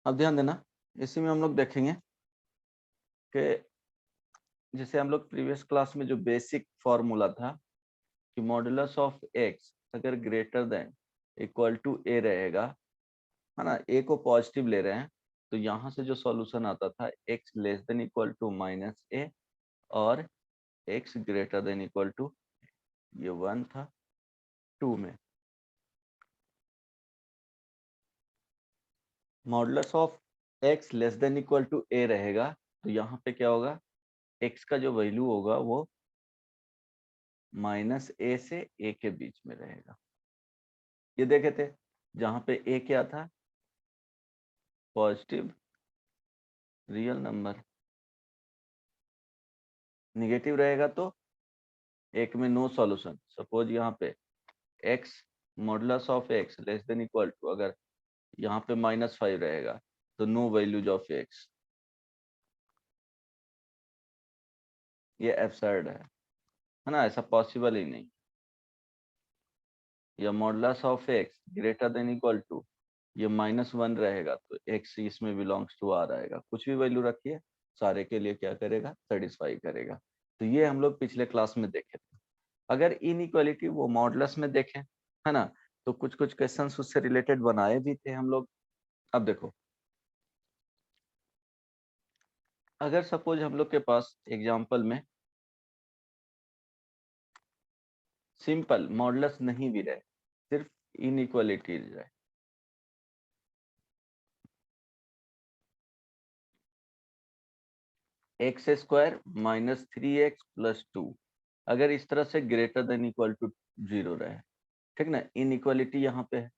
अब ध्यान देना, इसी में हम लोग देखेंगे कि जैसे हम लोग प्रीवियस क्लास में जो बेसिक फॉर्मूला था कि मॉडुलस ऑफ एक्स अगर greater than equal to A रहेगा, है ना, ए को पॉजिटिव ले रहे हैं, तो यहाँ से जो सॉल्यूशन आता था X less than equal to minus A और X greater than equal to, ये 1 था, 2 में modulus of x less than equal to A रहेगा, तो यहाँ पे क्या होगा, एक्स का जो वैल्यू होगा वो माइनस ए से ए के बीच में रहेगा। ये देखे थे जहां पे ए क्या था, पॉजिटिव रियल नंबर, निगेटिव रहेगा तो एक में नो सॉल्यूशन। सपोज यहाँ पे x modulus of x less than equal to, अगर यहाँ पे -5 रहेगा तो नो वैल्यूज ऑफ एक्स, ये एब्सर्ड है ना, ऐसा पॉसिबल ही नहीं। या modulus of x greater than equal to, ये -1 रहेगा तो एक्स इसमें बिलोंग्स टू आर आएगा, कुछ भी वैल्यू रखिए सारे के लिए क्या करेगा, सेटिस्फाई करेगा। तो ये हम लोग पिछले क्लास में देखे थे। अगर इनइक्वालिटी वो मॉडुलस में देखें, है ना, तो कुछ कुछ क्वेश्चंस उससे रिलेटेड बनाए भी थे हम लोग। अब देखो, अगर सपोज हम लोग के पास एग्जांपल में सिंपल मॉडुलस नहीं भी रहे, सिर्फ इनइक्वालिटी रहे, x square minus 3x plus 2, अगर इस तरह से ग्रेटर देन इक्वल टू 0 रहे, ठीक ना, इनइक्वालिटी यहाँ पे है।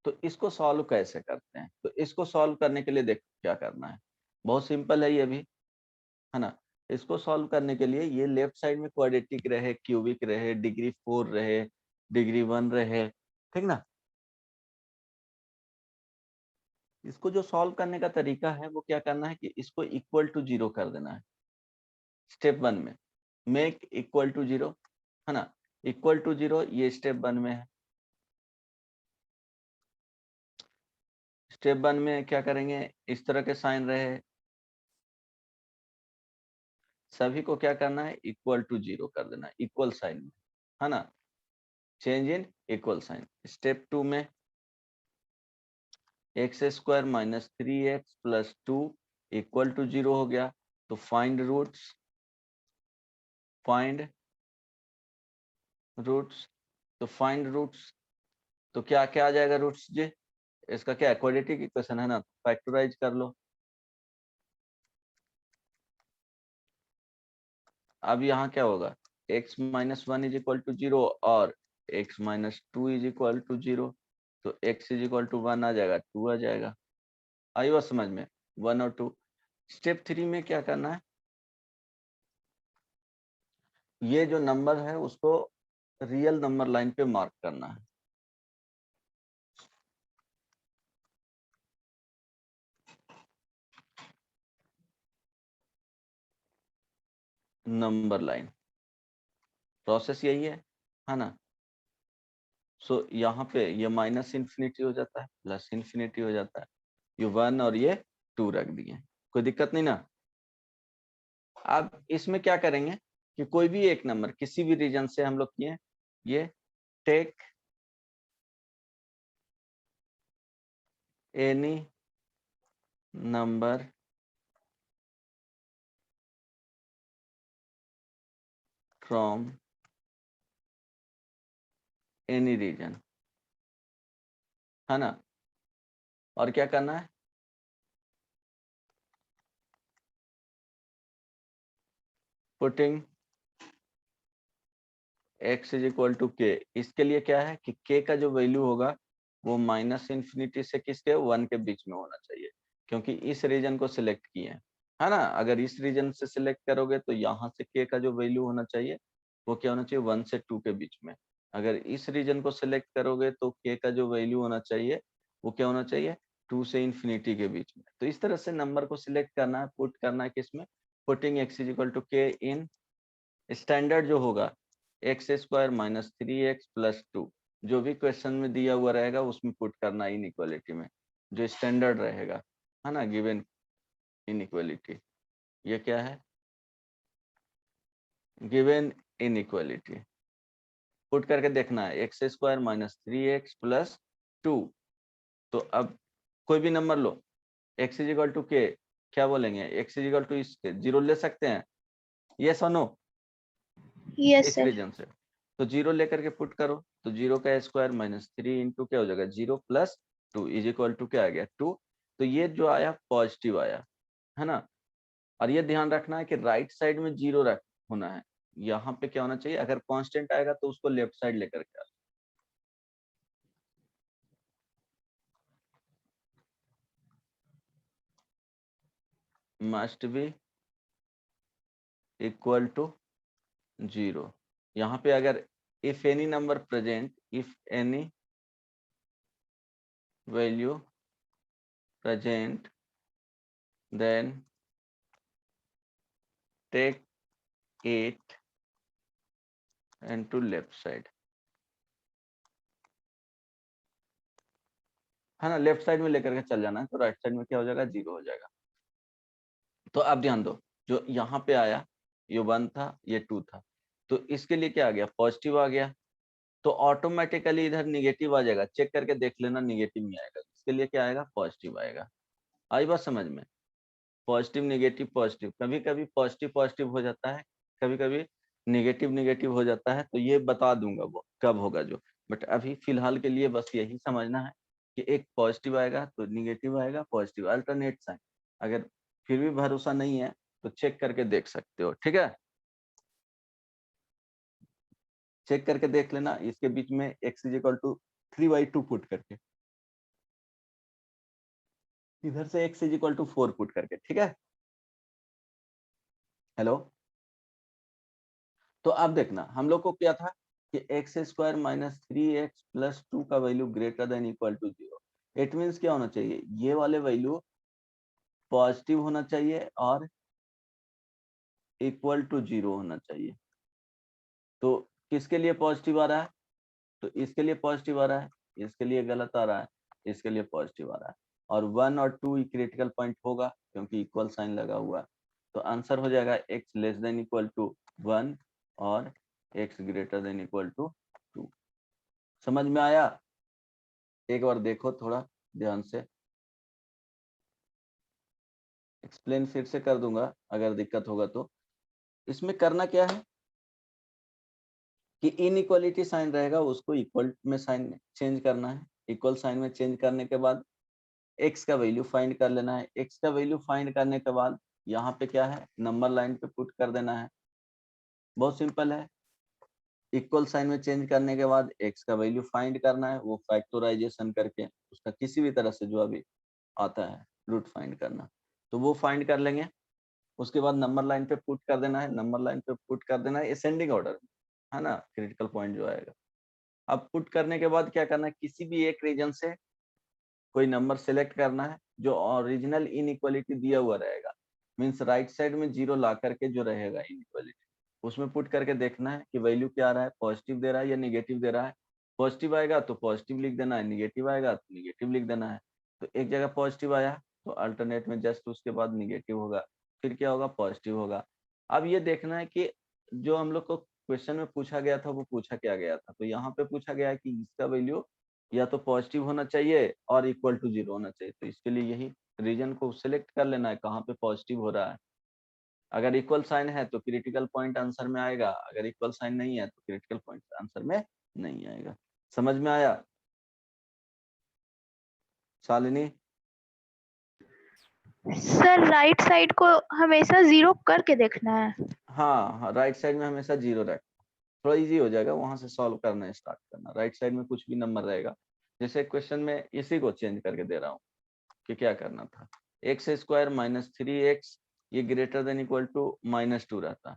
तो इसको सॉल्व कैसे करते हैं, तो इसको सॉल्व करने के लिए देखो क्या करना है, बहुत सिंपल है ये भी, है ना। इसको सॉल्व करने के लिए ये लेफ्ट साइड में क्वाड्रेटिक रहे, क्यूबिक रहे, डिग्री 4 रहे, डिग्री 1 रहे, ठीक ना, इसको जो सॉल्व करने का तरीका है वो क्या करना है कि इसको इक्वल टू 0 कर देना है। स्टेप 1 में मेक इक्वल टू 0, है ना, इक्वल टू 0 ये स्टेप 1 में है। स्टेप 1 में क्या करेंगे, इस तरह के साइन रहे, सभी को क्या करना है, इक्वल टू 0 कर देना, इक्वल साइन में, है ना, change in equal sign. Step 2 में x square minus 3x plus 2 equal to 0 हो गया, तो फाइंड रूट्स, फाइंड रूट्स, तो फाइंड रूट्स, तो क्या क्या आ जाएगा रूट्स जी, इसका क्या है, क्वाड्रेटिक इक्वेशन है ना, फैक्टराइज कर लो। अब यहाँ क्या होगा, x minus 1 is equal to 0 और x minus 2 is equal to 0, तो x इज इक्वल टू 1 आ जाएगा, 2 आ जाएगा। आई बात समझ में, 1 और 2। स्टेप 3 में क्या करना है, ये जो नंबर है उसको रियल नंबर लाइन पे मार्क करना है। नंबर लाइन प्रोसेस यही है ना। सो यहाँ पे ये माइनस इन्फिनिटी हो जाता है, प्लस इन्फिनिटी हो जाता है, ये 1 और ये 2 रख दिए, कोई दिक्कत नहीं ना। अब इसमें क्या करेंगे कि कोई भी एक नंबर किसी भी रीजन से हम लोग किए, ये take any number from any region, है ना, और क्या करना है, putting x is equal to k. इसके लिए क्या है कि k का जो वैल्यू होगा वो माइनस इन्फिनिटी से किसके 1 के बीच में होना चाहिए, क्योंकि इस रीजन को सिलेक्ट किए हैं, है ना। अगर इस रीजन से सिलेक्ट करोगे तो यहाँ से k का जो वैल्यू होना चाहिए वो क्या होना चाहिए, 1 से 2 के बीच में। अगर इस रीजन को सिलेक्ट करोगे तो k का जो वैल्यू होना चाहिए वो क्या होना चाहिए, 2 से इन्फिनिटी के बीच में। तो इस तरह से नंबर को सिलेक्ट करना है, पुट करना है किसमें, putting x is equal to k in, standard जो होगा x square minus 3x plus 2, जो भी क्वेश्चन में दिया हुआ रहेगा उसमें पुट करना इनइक्वालिटी में, जो स्टैंडर्ड रहेगा, है ना, गिवन इनइक्वालिटी। ये क्या है, गिवन इनइक्वालिटी। पुट करके देखना है x square minus 3x plus 2। तो अब कोई भी नंबर लो, x is equal to k, क्या बोलेंगे, x इज इक्वल टू इसके 0 ले सकते हैं, यस और नो, यस इस सर। रीजन से। तो 0 लेकर के पुट करो, तो 0 का स्क्वायर माइनस 3 इंटू क्या हो जाएगा 0 प्लस 2 इज इक्वल टू क्या आ गया 2। तो ये जो आया पॉजिटिव आया, है ना। और ये ध्यान रखना है कि राइट साइड में 0 रख होना है, यहाँ पे क्या होना चाहिए, अगर कांस्टेंट आएगा तो उसको लेफ्ट साइड लेकर के आना, मस्ट बी इक्वल टू 0। यहाँ पे अगर if any number present, if any value present, then take it into left side, है ना, लेफ्ट साइड में लेकर के चल जाना है, तो राइट साइड में क्या हो जाएगा 0 हो जाएगा। तो अब ध्यान दो, जो यहाँ पे आया ये 1 था, ये 2 था, तो इसके लिए क्या आ गया पॉजिटिव आ गया, तो ऑटोमेटिकली इधर निगेटिव आ जाएगा, चेक करके देख लेना निगेटिव नहीं आएगा, इसके लिए क्या आएगा पॉजिटिव आएगा। आई बात समझ में, पॉजिटिव निगेटिव पॉजिटिव, कभी कभी पॉजिटिव पॉजिटिव हो जाता है, कभी कभी निगेटिव निगेटिव हो जाता है, तो ये बता दूंगा वो कब होगा जो, बट अभी फिलहाल के लिए बस यही समझना है कि एक पॉजिटिव आएगा तो निगेटिव आएगा, पॉजिटिव अल्टरनेट साइन। अगर फिर भी भरोसा नहीं है तो चेक करके देख सकते हो, ठीक है, चेक करके देख लेना, इसके बीच में x is equal to 3/2 put करके, इधर से x is equal to 4 put करके, ठीक है। हेलो, तो अब देखना हम लोग को क्या था कि x square minus 3x plus 2 का value greater than equal to 0। It means क्या होना चाहिए, ये वाले वैल्यू पॉजिटिव होना चाहिए और इक्वल टू 0 होना चाहिए। तो किसके लिए पॉजिटिव आ रहा है, तो इसके लिए पॉजिटिव आ रहा है, इसके लिए गलत आ रहा है, इसके लिए पॉजिटिव आ रहा है, और 1 और 2 क्रिटिकल पॉइंट होगा क्योंकि इक्वल साइन लगा हुआ है। तो आंसर हो जाएगा x less than equal to 1 और x greater than equal to 2। समझ में आया, एक बार देखो थोड़ा ध्यान से, एक्सप्लेन फिर से कर दूंगा अगर दिक्कत होगा तो। इसमें करना क्या है कि इनइक्वालिटी साइन रहेगा उसको इक्वल में साइन चेंज करना है, इक्वल साइन में चेंज करने के बाद x का वैल्यू फाइंड कर लेना है, x का वैल्यू फाइंड करने के बाद यहाँ पे क्या है नंबर लाइन पे पुट कर देना है, बहुत सिंपल है। इक्वल साइन में चेंज करने के बाद x का वैल्यू फाइंड करना है, वो फैक्टराइजेशन करके उसका किसी भी तरह से जो अभी आता है रूट फाइंड करना, तो वो फाइंड कर लेंगे। उसके बाद नंबर लाइन पे पुट कर देना है, नंबर लाइन पे पुट कर देना है असेंडिंग ऑर्डर, है ना, क्रिटिकल पॉइंट जो आएगा। अब पुट करने के बाद क्या करना है, किसी भी एक रीजन से कोई नंबर सेलेक्ट करना है जो ओरिजिनल इनइक्वालिटी दिया हुआ रहेगा, मींस राइट साइड में 0 ला करके जो रहेगा इनइक्वालिटी, उसमें पुट करके देखना है कि वैल्यू क्या आ रहा है, पॉजिटिव दे रहा है या निगेटिव दे रहा है। पॉजिटिव आएगा तो पॉजिटिव लिख देना है, निगेटिव आएगा तो निगेटिव लिख देना है। तो एक जगह पॉजिटिव आया तो अल्टरनेट में जस्ट उसके बाद निगेटिव होगा, फिर क्या होगा पॉजिटिव होगा। अब ये देखना है कि जो हम लोग को क्वेश्चन में पूछा गया था वो पूछा क्या गया था, तो यहाँ पे पूछा गया है कि इसका वैल्यू या तो पॉजिटिव होना चाहिए और इक्वल टू 0 होना चाहिए, तो इसके लिए यही रीजन को सिलेक्ट कर लेना है कहाँ पे पॉजिटिव हो रहा है। अगर इक्वल साइन है तो क्रिटिकल पॉइंट आंसर में आएगा, अगर इक्वल साइन नहीं है तो क्रिटिकल पॉइंट आंसर में नहीं आएगा। समझ में आया शालिनी? सर राइट साइड को हमेशा 0 करके देखना है। हाँ हाँ, राइट साइड में हमेशा 0 रख, थोड़ा इजी हो जाएगा, वहां से सॉल्व करना स्टार्ट करना। राइट साइड में कुछ भी नंबर रहेगा, जैसे क्वेश्चन में इसी को चेंज करके दे रहा हूँ कि क्या करना था, एक्स स्क्वायर माइनस 3x ये ग्रेटर देन इक्वल टू -2 रहता,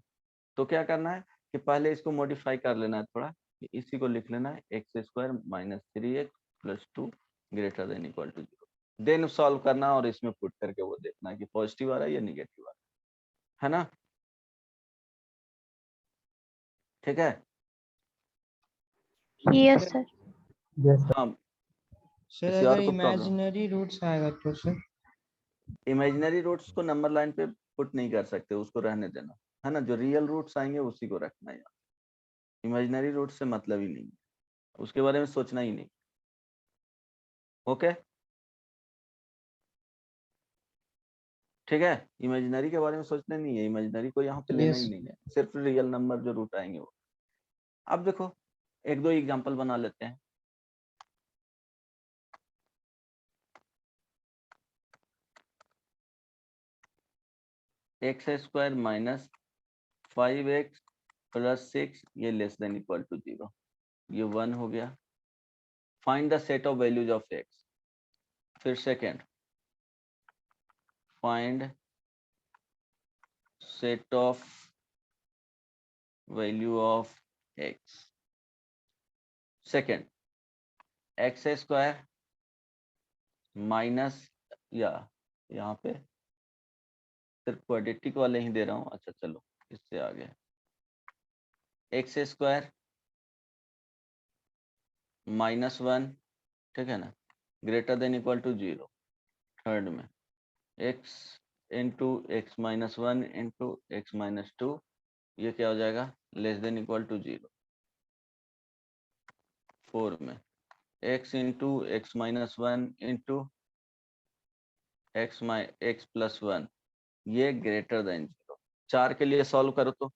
तो क्या करना है कि पहले इसको मॉडिफाई कर लेना है थोड़ा, कि इसी को लिख लेना है x square minus 3x plus 2 greater than equal to 0, then solve करना और इसमें पुट करके वो देखना है कि पॉजिटिव आ रहा है या निगेटिव आ रहा है ना, ठीक है। Yes sir. यस हाँ, सर, किसी अगर और को प्रॉब्लम? इमेजिनरी रूट्स आएगा तो सर? इमेजिनरी रूट्स को नंबर लाइन पे पुट नहीं कर सकते, उसको रहने देना, है ना। जो रियल रूट्स आएंगे उसी को रखना है। इमेजिनरी रूट से मतलब ही नहीं है, उसके बारे में सोचना ही नहीं। ओके, ठीक है। इमेजिनरी के बारे में सोचना नहीं है, इमेजिनरी को यहाँ पे लेना यस। ही नहीं है, सिर्फ रियल नंबर जो रूट आएंगे वो। अब देखो, एक दो एग्जांपल बना लेते हैं। X square minus 5x plus 6 ये लेस देन इक्वल टू 0, ये 1 हो गया। Find the set of values of x। फिर second, find set of value of x। Second, x square minus, या यहाँ पे सिर्फ क्वाड्रेटिक वाले ही दे रहा हूँ। अच्छा चलो, इससे आगे एक्स स्क्वायर -1, ठीक है ना, greater than equal to 0। Third में x into x-1 into x-2, ये क्या हो जाएगा, लेस देन इक्वल टू 0। 4 में x into x-1 into x+1, ये ग्रेटर देन 0। 4 के लिए सॉल्व करो तो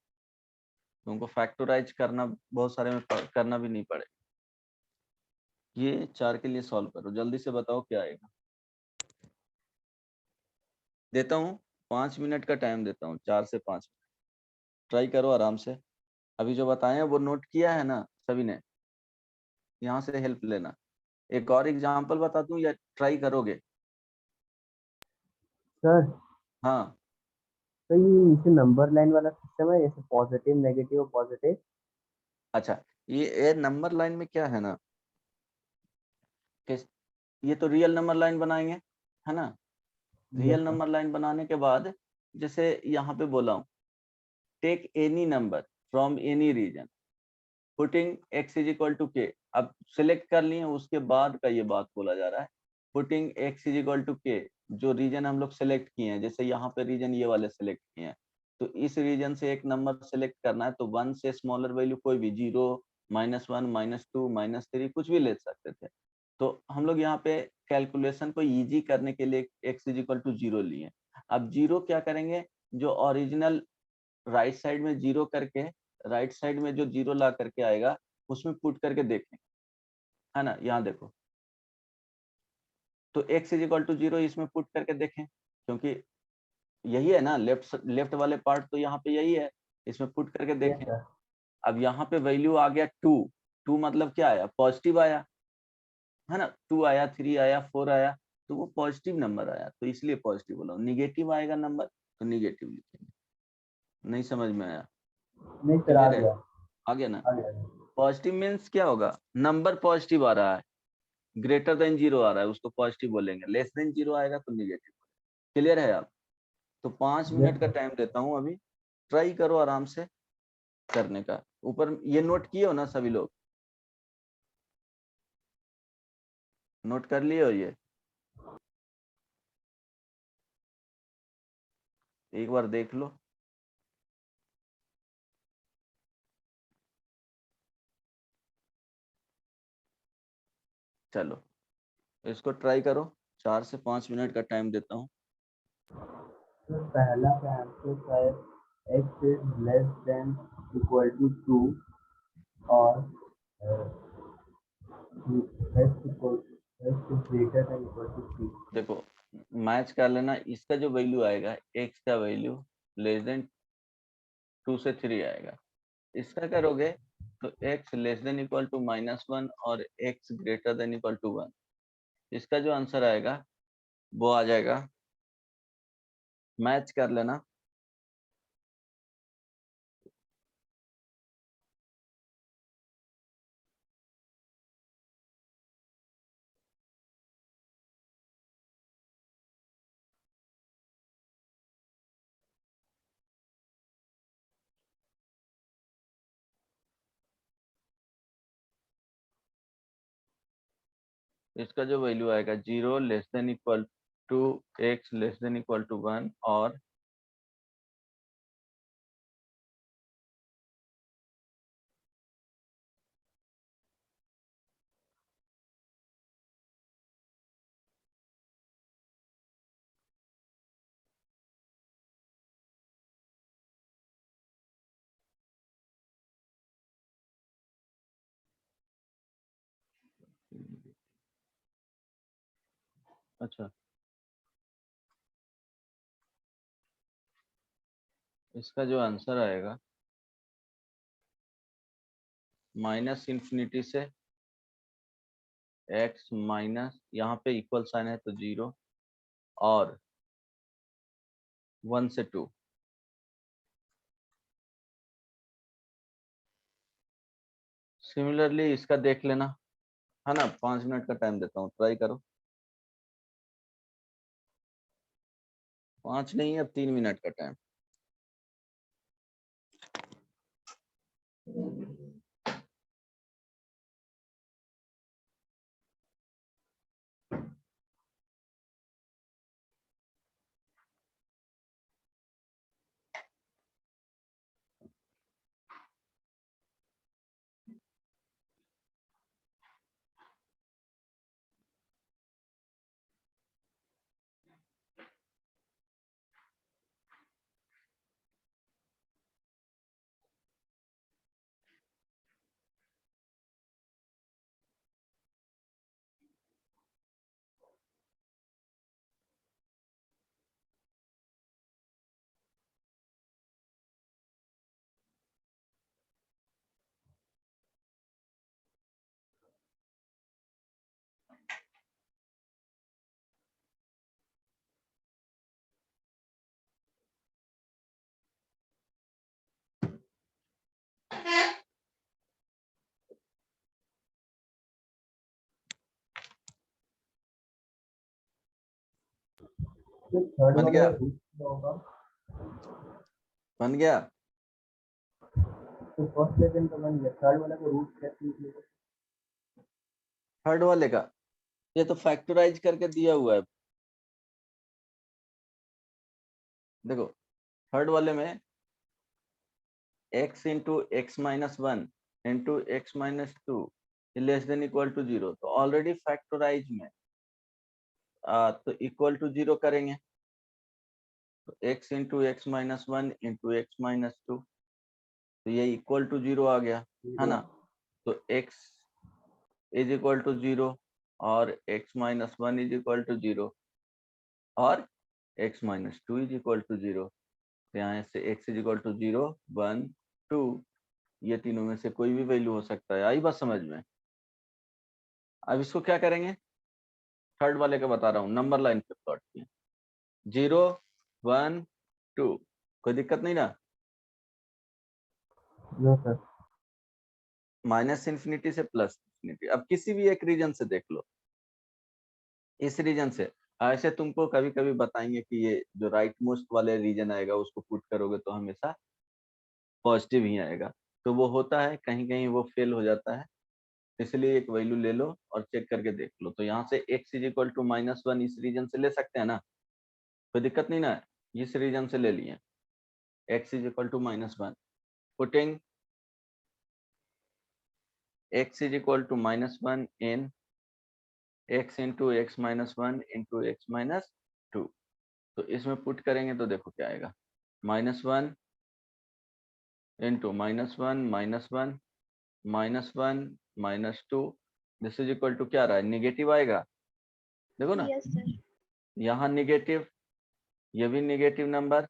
तुमको फैक्टराइज करना बहुत सारे में करना भी नहीं पड़े। ये 4 के लिए सॉल्व करो, जल्दी से बताओ क्या आएगा। देता हूँ 5 मिनट का टाइम देता हूँ, 4 से 5। ट्राई करो आराम से। अभी जो बताए हैं वो नोट किया है ना सभी ने? यहाँ से हेल्प लेना। एक और एग्जांपल बता दूं या ट्राई करोगे? सर, हाँ, तो ये नीचे नंबर लाइन वाला सिस्टम है, जैसे पॉजिटिव नेगेटिव पॉजिटिव? अच्छा, ये नंबर लाइन में क्या है ना कि ये तो रियल नंबर लाइन बनाएंगे, है ना। Yes real sir. Number line बनाने के बाद जैसे यहाँ पे बोला हूँ, take any number from any region putting x is equal to k. अब सिलेक्ट कर लिए, उसके बाद का ये बात बोला जा रहा है। Putting x is equal to k, जो रीजन हम लोग सेलेक्ट किए हैं, जैसे यहाँ पे रीजन ये वाले सेलेक्ट किए हैं, तो इस रीजन से एक नंबर सेलेक्ट करना है, तो 1 से स्मॉलर वैल्यू कोई भी, 0, -1, -2, -3 कुछ भी ले सकते थे। तो हम लोग यहाँ पे कैलकुलेशन को इजी करने के लिए x इज इक्वल टू 0 लिए। अब 0 क्या करेंगे, जो ओरिजिनल राइट साइड में 0 करके, राइट साइड में जो 0 ला करके आएगा उसमें पुट करके देखें, है ना। यहाँ देखो, तो x इज इक्वल टू 0 इसमें पुट करके देखें, क्योंकि यही है ना, लेफ्ट लेफ्ट वाले पार्ट तो यहाँ पे यही है, इसमें पुट करके यस देखें। सर। अब यहाँ पे वैल्यू आ गया 2। 2 मतलब क्या आया, पॉजिटिव आया, है ना। 2 आया, 3 आया, 4 आया, तो वो पॉजिटिव नंबर आया, तो इसलिए पॉजिटिव बोला। निगेटिव आएगा नंबर तो निगेटिव लिखेंगे। नहीं समझ में आया? नहीं सर, आ क्लियर है? गया। आ गया ना। आ गया। पॉजिटिव मीन्स क्या होगा, नंबर पॉजिटिव आ रहा है, ग्रेटर देन 0 आ रहा है उसको पॉजिटिव बोलेंगे, लेस देन 0 आएगा तो निगेटिव। क्लियर है आप? तो 5 यस मिनट का सर। टाइम देता हूँ अभी, ट्राई करो आराम से करने का। ऊपर ये नोट किए हो ना सभी लोग? नोट कर लिए हो ये? एक बार देख लो। चलो इसको ट्राई करो, 4 से 5 मिनट का टाइम देता हूँ। तो पहला का आंसर है x is less than equal to 2 और x equal x is greater than equal to 3। देखो मैच कर लेना, इसका जो वैल्यू आएगा x का वैल्यू लेस देन 2 से 3 आएगा। इसका करोगे तो x less than equal to -1 और x greater than equal to 1। इसका जो आंसर आएगा वो आ जाएगा, मैच कर लेना। इसका जो वैल्यू आएगा 0 less than equal to x less than equal to 1 और अच्छा इसका जो आंसर आएगा माइनस इन्फिनिटी से x माइनस यहाँ पे इक्वल साइन है तो 0 और 1 से 2। सिमिलरली इसका देख लेना है ना, 5 मिनट का टाइम देता हूँ, ट्राई करो। 5 नहीं, अब 3 मिनट का टाइम। जो थर्ड बन वाला गया? रूट क्या होगा? बन गया? तो फर्स्ट लेसन तो बन गया, थर्ड वाला का रूट कैसे निकलेगा? थर्ड वाले का ये तो फैक्टराइज करके दिया हुआ है। देखो थर्ड वाले में x into x minus 1 into x minus 2 less than equal to 0, तो ऑलरेडी फैक्टराइज में तो इक्वल टू 0 करेंगे तो x into x minus 1 into x minus 2, तो ये इक्वल टू 0 आ गया है ना। तो x इज इक्वल टू 0 और x minus 1 is equal to 0 और x minus 2 is equal to 0। तो यहाँ से x इज इक्वल टू 0 1 2, ये तीनों में से कोई भी वैल्यू हो सकता है। आई बात समझ में? अब इसको क्या करेंगे, थर्ड वाले का बता रहा हूँ, नंबर लाइन पे प्लॉट किए 0 1 2, कोई दिक्कत नहीं ना। No sir. माइनस इन्फिनिटी से प्लस इन्फिनिटी, अब किसी भी एक रीजन से देख लो, इस रीजन से ऐसे तुमको कभी कभी बताएंगे कि ये जो राइट मोस्ट वाले रीजन आएगा उसको पुट करोगे तो हमेशा पॉजिटिव ही आएगा, तो वो होता है कहीं कहीं वो फेल हो जाता है, इसलिए एक वैल्यू ले लो और चेक करके देख लो। तो यहाँ से x is equal to minus 1 इस रीजन से ले सकते हैं ना, कोई दिक्कत नहीं ना, इस रीजन से ले लिए x is equal to minus 1, putting x is equal to minus 1 in x into x minus 1 into x minus 2, तो इसमें पुट करेंगे तो देखो क्या आएगा, minus 1 into minus 1 minus 1 minus 1 minus 2, this is equal to क्या रहा है, निगेटिव आएगा, देखो ना यस सर। यहाँ निगेटिव, ये भी निगेटिव नंबर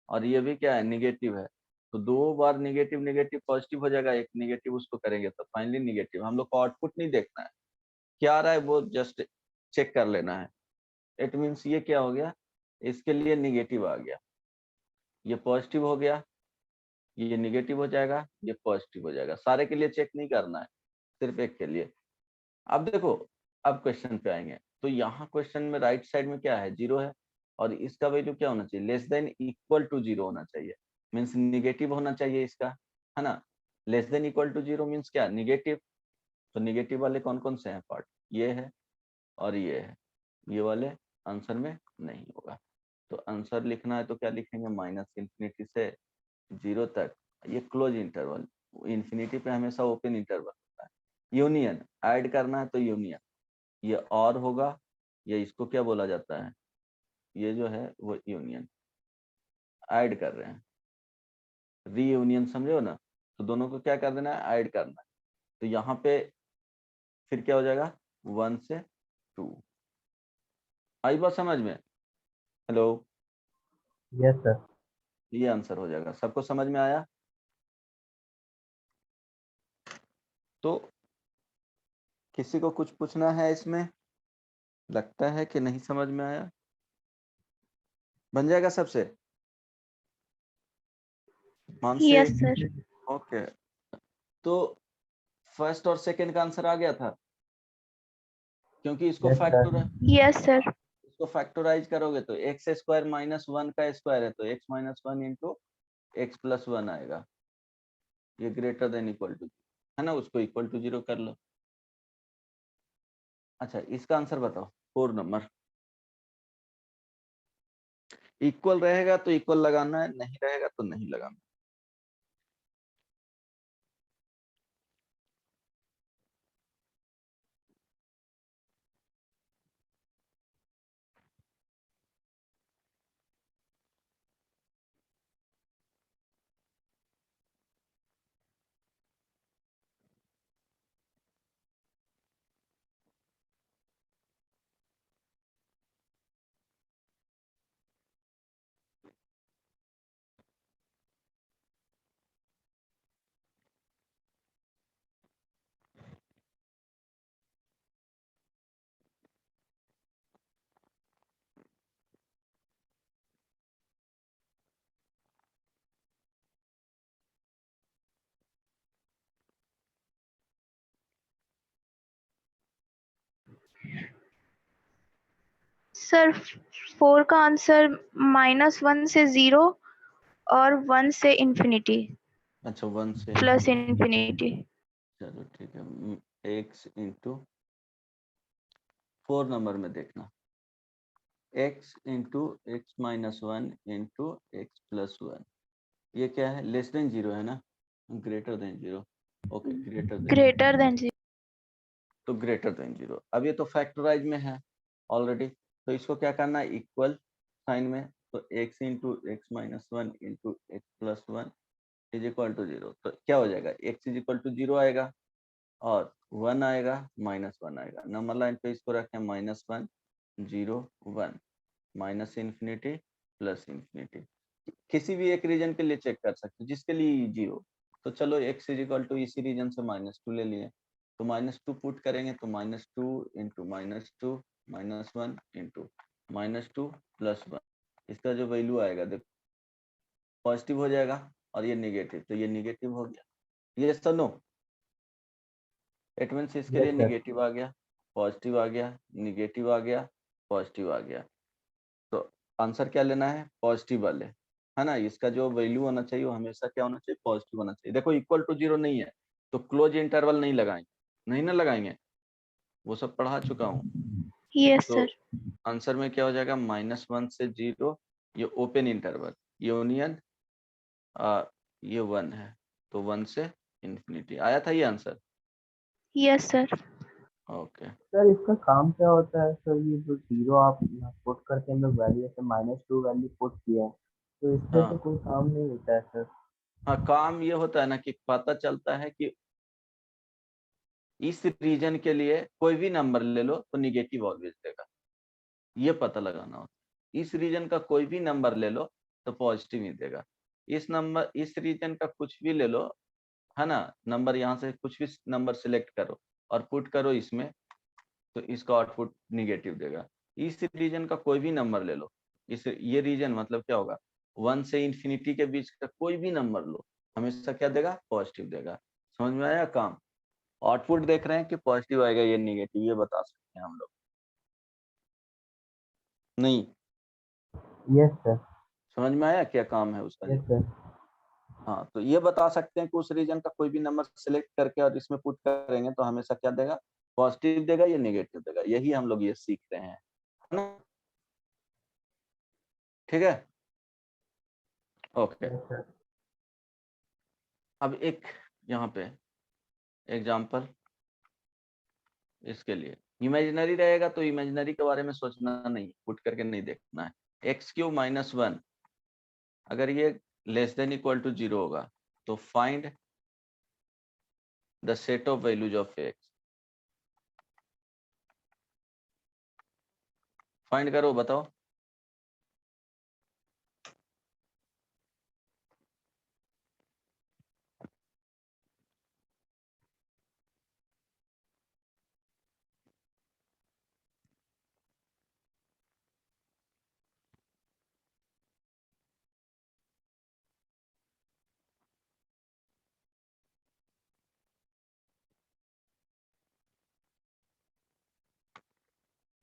और ये भी क्या है, निगेटिव है, तो 2 बार निगेटिव निगेटिव पॉजिटिव हो जाएगा, एक निगेटिव उसको करेंगे तो फाइनली निगेटिव। हम लोग को आउटपुट नहीं देखना है, क्या आ रहा है वो जस्ट चेक कर लेना है। इट मीन्स ये क्या हो गया, इसके लिए निगेटिव आ गया, ये पॉजिटिव हो गया, ये निगेटिव हो जाएगा, ये पॉजिटिव हो जाएगा, सारे के लिए चेक नहीं करना है, सिर्फ एक के लिए। अब देखो, अब क्वेश्चन पे आएंगे, तो यहाँ क्वेश्चन में राइट साइड में क्या है, 0 है और इसका वैल्यू क्या होना चाहिए, लेस देन इक्वल टू 0 होना चाहिए, मीन्स निगेटिव होना चाहिए इसका, है ना। Less than equal to 0 means क्या, निगेटिव, तो निगेटिव वाले कौन कौन से हैं पार्ट, ये है और ये है, ये वाले आंसर में नहीं होगा। तो आंसर लिखना है तो क्या लिखेंगे, -इंफिनिटी से 0 तक, ये क्लोज इंटरवल, इंफिनिटी पे हमेशा ओपन इंटरवल होता है। यूनियन ऐड करना है तो यूनियन, ये और होगा, ये इसको क्या बोला जाता है, ये जो है वो यूनियन, ऐड कर रहे हैं, रीयूनियन समझे हो ना, तो दोनों को क्या कर देना है, ऐड करना है। तो यहाँ पे फिर क्या हो जाएगा, 1 से 2। आई बात समझ में? Hello, yes sir. ये आंसर हो जाएगा। सबको समझ में आया? तो किसी को कुछ पूछना है इसमें? लगता है कि नहीं समझ में आया। बन जाएगा सबसे? Mansi, yes sir. ओके। तो फर्स्ट और सेकंड का आंसर आ गया था, क्योंकि इसको yes sir. Factor, yes sir. इसको फैक्टराइज करोगे तो एक्स स्क्वायर माइनस 1 का स्क्वायर है, तो x minus 1 into x plus 1 आएगा, ये ग्रेटर देन इक्वल टू है ना, उसको इक्वल टू 0 कर लो। अच्छा, इसका आंसर बताओ, 4 नंबर। इक्वल रहेगा तो इक्वल लगाना है, नहीं रहेगा तो नहीं लगाना। सर 4 का आंसर -1 से 0 और 1 से इंफिनिटी अच्छा, 1 से प्लस इंफिनिटी। चलो ठीक है, x इंटू 4 नंबर में देखना, x into x minus 1 into x plus 1, ये क्या है, लेस देन 0 है ना, greater than 0। Okay, greater than, greater than 0। तो ग्रेटर देन 0। अब ये तो फैक्टराइज में है ऑलरेडी, तो इसको क्या करना है, इक्वल साइन में, तो x into x minus 1 into x plus 1 is equal to 0। तो क्या हो जाएगा, x इज इक्वल टू 0 आएगा और 1 आएगा, -1 आएगा। नंबर लाइन पे इसको रखें -1 0 1, माइनस इंफिनिटी प्लस इंफिनिटी, किसी भी एक रीजन के लिए चेक कर सकते हो जिसके लिए इजी हो। तो चलो x इज इक्वल टू इसी रीजन से -2 ले लिए, तो -2 पुट करेंगे तो -2 इंटू -2 -1 इंटू -2 प्लस 1, इसका जो वैल्यू आएगा देखो पॉजिटिव हो जाएगा, और ये निगेटिव, तो ये निगेटिव हो गया। ये तो नो, इट मीन्स इसके लिए यस सर। निगेटिव आ गया, पॉजिटिव आ गया, निगेटिव आ गया, पॉजिटिव आ गया। तो आंसर क्या लेना है, पॉजिटिव वाले, है ना। इसका जो वैल्यू होना चाहिए वो हमेशा क्या होना चाहिए, पॉजिटिव होना चाहिए। देखो इक्वल टू 0 नहीं है तो क्लोज इंटरवल नहीं लगाएंगे, नहीं ना लगाएंगे, वो सब पढ़ा चुका हूँ। यस तो सर। आंसर में क्या हो जाएगा, -1 से 0, ये ओपन इंटरवल, यूनियन ये 1 है, तो 1 से इंफिनिटी आया था ये answer. Yes sir. Okay, sir इसका काम क्या होता है सर, ये जो 0 आप यहाँ पुट करके हम लोग वैल्यू से -2 वैल्यू पुट किया है, तो इससे तो हाँ कोई काम नहीं होता है सर। हाँ, काम ये होता है ना कि पता चलता है कि इस रीजन के लिए कोई भी नंबर ले लो तो निगेटिव ऑलवेज देगा, ये पता लगाना होता है। इस रीजन का कोई भी नंबर ले लो तो पॉजिटिव ही देगा, इस रीजन का कुछ भी ले लो, है ना, नंबर यहाँ से कुछ भी नंबर सिलेक्ट करो और पुट करो इसमें, तो इसका आउटपुट निगेटिव देगा। इस रीजन का कोई भी नंबर ले लो, इस ये रीजन मतलब क्या होगा, 1 से इंफिनिटी के बीच का कोई भी नंबर लो, हमेशा क्या देगा, पॉजिटिव देगा। समझ में आया काम? आउटपुट देख रहे हैं कि पॉजिटिव आएगा या निगेटिव, ये बता सकते हैं हम लोग, नहीं यस सर। समझ में आया क्या काम है उसका? Yes sir. हाँ, तो ये बता सकते हैं कि उस रीजन का कोई भी नंबर सिलेक्ट करके और इसमें पुट करेंगे तो हमेशा क्या देगा, पॉजिटिव देगा या नेगेटिव देगा, यही हम लोग ये सीख रहे हैं, है ना? ठीक है, ओके। Yes, sir. अब एक यहाँ पे एग्जाम्पल इसके लिए, इमेजिनरी रहेगा तो इमेजिनरी के बारे में सोचना नहीं, पुट करके नहीं देखना है। x³ - 1 अगर ये लेस देन इक्वल टू 0 होगा तो find the set of values of x। Find करो, बताओ।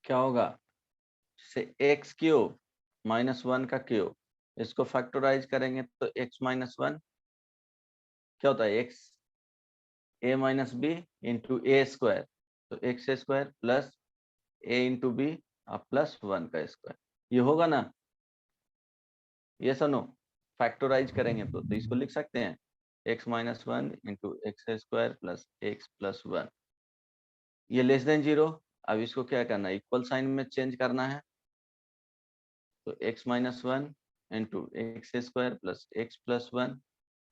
क्या होगा, से x³ - 1 का क्यूब, इसको फैक्टराइज करेंगे तो x - 1 क्या होता है, x a - b into a square, तो x² plus a into b plus 1 का स्क्वायर, ये होगा ना, ये सुनो। फैक्टराइज करेंगे तो इसको लिख सकते हैं x - 1 into x² plus x plus 1, ये लेस देन 0। अब इसको क्या करना है, इक्वल साइन में चेंज करना है, तो x - 1 into x² plus x plus 1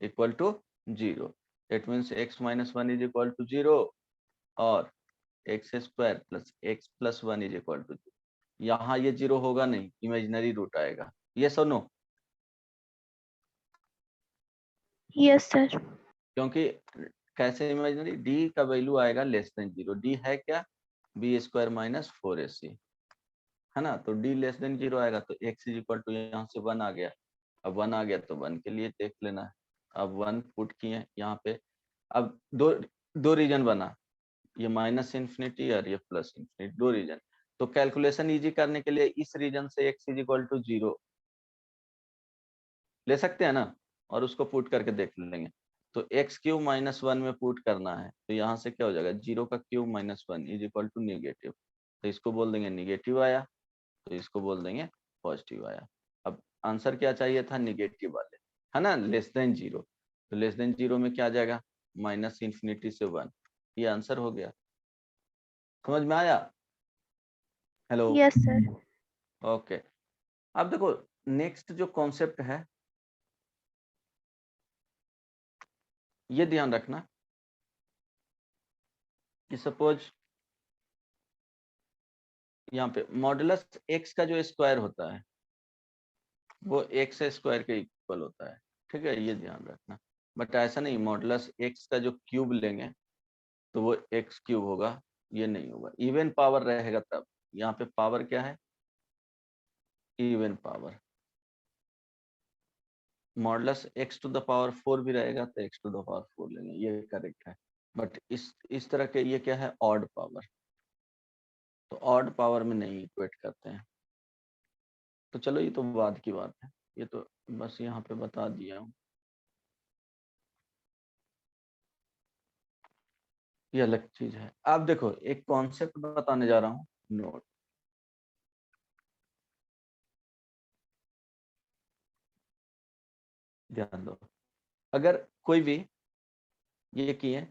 equal to 0। It means x - 1 is equal to 0 और x² plus x plus 1 is equal to 0। यहाँ ये 0 होगा नहीं, इमेजिनरी रूट आएगा, ये सुनो। Yes sir. क्योंकि कैसे इमेजिनरी, d का वैल्यू आएगा लेस देन 0, d है क्या, b² - 4ac, है ना? तो d लेस देन 0 आएगा तो x इज इक्वल टू यहाँ से 1 आ गया। अब 1 आ गया तो 1 के लिए देख लेना है। अब 1 पुट किए यहाँ पे। अब दो रीजन बना, ये माइनस इन्फिनिटी और ये प्लस इन्फिनिटी, दो रीजन। तो कैलकुलेशन इजी करने के लिए इस रीजन से x इज इक्वल टू 0 ले सकते हैं ना, और उसको पुट करके देख लेंगे। तो x³ - 1 में पुट करना है तो यहाँ से क्या हो जाएगा, 0 का cube minus 1 is equal to negative, तो इसको बोल देंगे नेगेटिव आया, तो इसको बोल देंगे पॉजिटिव आया। अब आंसर क्या चाहिए था, नेगेटिव वाले, है ना, लेस देन 0। तो लेस देन 0 में क्या आ जाएगा, माइनस इन्फिनिटी से 1, ये आंसर हो गया। समझ में आया? Hello, yes sir. ओके। अब देखो नेक्स्ट जो कॉन्सेप्ट है, ये ध्यान रखना कि सपोज यहाँ पे मॉडुलस x का जो स्क्वायर होता है वो x² के इक्वल होता है, ठीक है, ये ध्यान रखना। बट ऐसा नहीं, मॉडुलस x का जो क्यूब लेंगे तो वो x³ होगा, ये नहीं होगा। इवन पावर रहेगा तब, यहाँ पे पावर क्या है, इवन पावर। मॉडुलस x⁴ भी रहेगा तो x⁴ लेंगे, ये करेक्ट है। बट इस तरह के ये क्या है, ऑड पावर, तो ऑड पावर में नहीं इक्वेट करते हैं। तो चलो ये तो बाद की बात है, ये तो बस यहाँ पे बता दिया हूँ, ये अलग चीज है। अब देखो एक कॉन्सेप्ट बताने जा रहा हूँ, नोट। ध्यान दो, अगर कोई भी ये किए,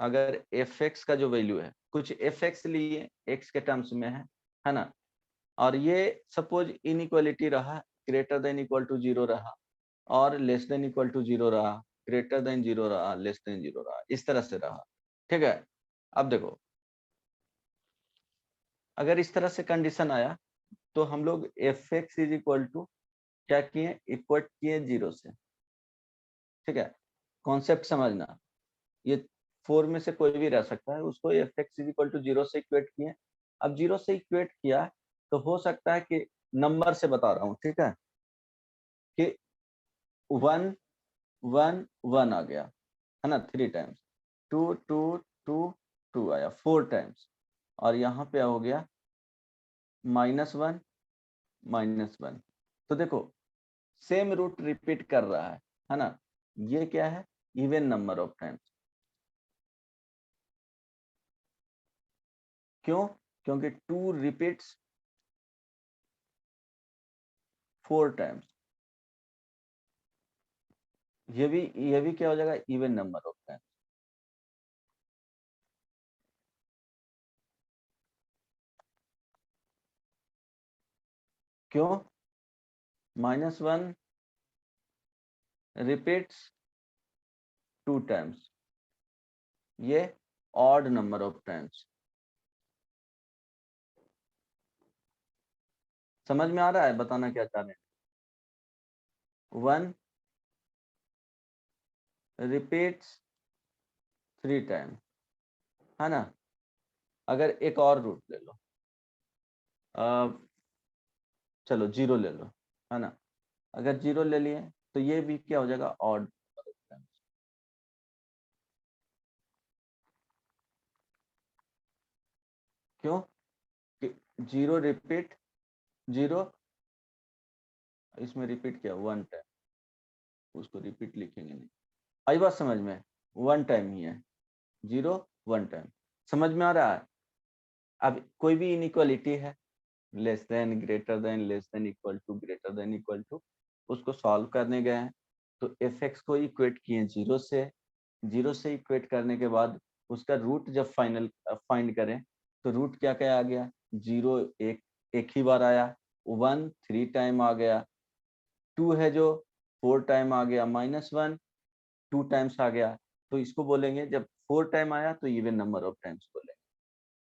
अगर fx का जो वैल्यू है, कुछ fx लिए x के टर्म्स में है ना, और ये सपोज इनइक्वालिटी रहा, ग्रेटर देन इक्वल टू 0 रहा, और लेस देन इक्वल टू 0 रहा, ग्रेटर देन 0 रहा, लेस देन 0 रहा, इस तरह से रहा, ठीक है। अब देखो अगर इस तरह से कंडीशन आया तो हम लोग fx इज इक्वल टू क्या किए, इक्वेट किए 0 से, ठीक है। कॉन्सेप्ट समझना, ये 4 में से कोई भी रह सकता है, उसको fx इज इक्वल टू 0 से इक्वेट किए। अब 0 से इक्वेट किया तो हो सकता है कि नंबर से बता रहा हूँ, ठीक है, कि 1 1 1 आ गया, है ना, 3 टाइम्स, 2 2 2 2 आया 4 टाइम्स, और यहाँ पे हो गया -1 -1। तो देखो सेम रूट रिपीट कर रहा है ना, ये क्या है, इवन नंबर ऑफ टाइम्स। क्यों? क्योंकि 2 रिपीट्स 4 टाइम्स। ये भी क्या हो जाएगा? Even number of times. क्यों? -1 रिपीट्स 2 टाइम्स, ये ऑड नंबर ऑफ टाइम्स। समझ में आ रहा है? बताना क्या चाह रहे हैं। 1 रिपीट्स 3 टाइम, है ना? अगर एक और रूट ले लो, चलो 0 ले लो, है ना? अगर 0 ले लिए तो ये भी क्या हो जाएगा? Odd number of times. क्यों? 0 रिपीट 0, इसमें रिपीट क्या? 1 टाइम, उसको रिपीट लिखेंगे नहीं। आई बात समझ में? 1 टाइम ही है, 0 1 टाइम। समझ में आ रहा है? अब कोई भी इनइक्वालिटी है, less than, greater than, less than, equal to, greater than, equal to, उसको सॉल्व करने गए हैं तो एफ को इक्वेट किए 0 से। 0 से इक्वेट करने के बाद उसका रूट जब फाइंड करें तो रूट क्या क्या आ गया? 0 एक ही बार आया, 1 3 टाइम आ गया, 2 है जो 4 टाइम आ गया, -1 2 टाइम्स आ गया। तो इसको बोलेंगे, जब 4 टाइम आया तो इवन नंबर ऑफ टाइम्स बोलेंगे,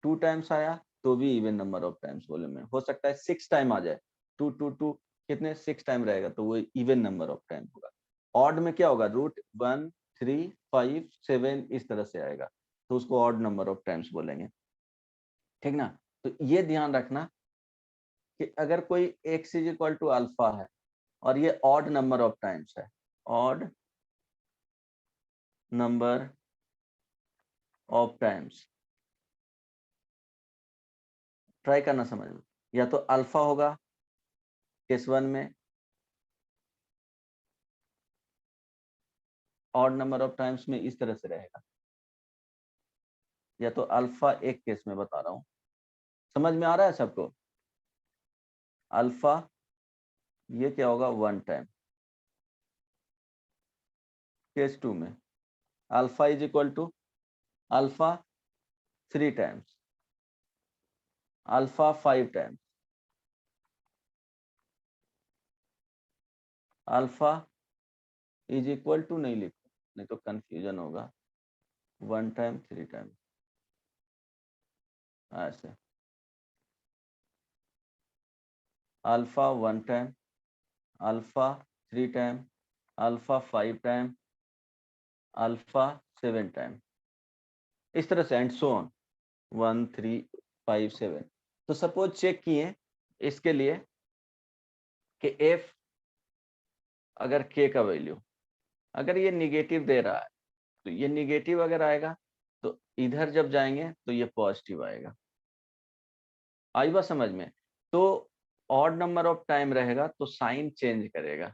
2 टाइम्स आया तो भी इवन नंबर ऑफ टाइम्स बोलेंगे। हो सकता है 6 टाइम आ जाए, 2 2 2 कितने 6 टाइम रहेगा तो वो इवन नंबर ऑफ टाइम होगा। ऑड में क्या होगा? रूट 1 3 5 7 इस तरह से आएगा, तो उसको ऑड नंबर ऑफ टाइम्स बोलेंगे, ठीक ना? तो ये ध्यान रखना कि अगर कोई x is equal to alpha है और ये ऑड नंबर ऑफ टाइम्स है, odd number of times, try करना समझ में। या तो अल्फा होगा केस 1 में, ऑड नंबर ऑफ टाइम्स में इस तरह से रहेगा, या तो अल्फा एक केस में बता रहा हूं। समझ में आ रहा है सबको? अल्फा ये क्या होगा? 1 टाइम। केस 2 में alpha is equal to alpha 3 times, alpha 5 times, alpha is equal to नहीं लिखो, नहीं तो कंफ्यूजन होगा, 1 टाइम 3 टाइम, ऐसे alpha 1 time, alpha 3 time, alpha 5 time, alpha 7 time, इस तरह से एंड सो ऑन 1 3 5 7। तो सपोज चेक किए इसके लिए कि एफ अगर के का वैल्यू अगर ये निगेटिव दे रहा है तो ये निगेटिव अगर आएगा तो इधर जब जाएंगे तो ये पॉजिटिव आएगा। आई बात समझ में? तो ऑड नंबर ऑफ टाइम रहेगा तो साइन चेंज करेगा,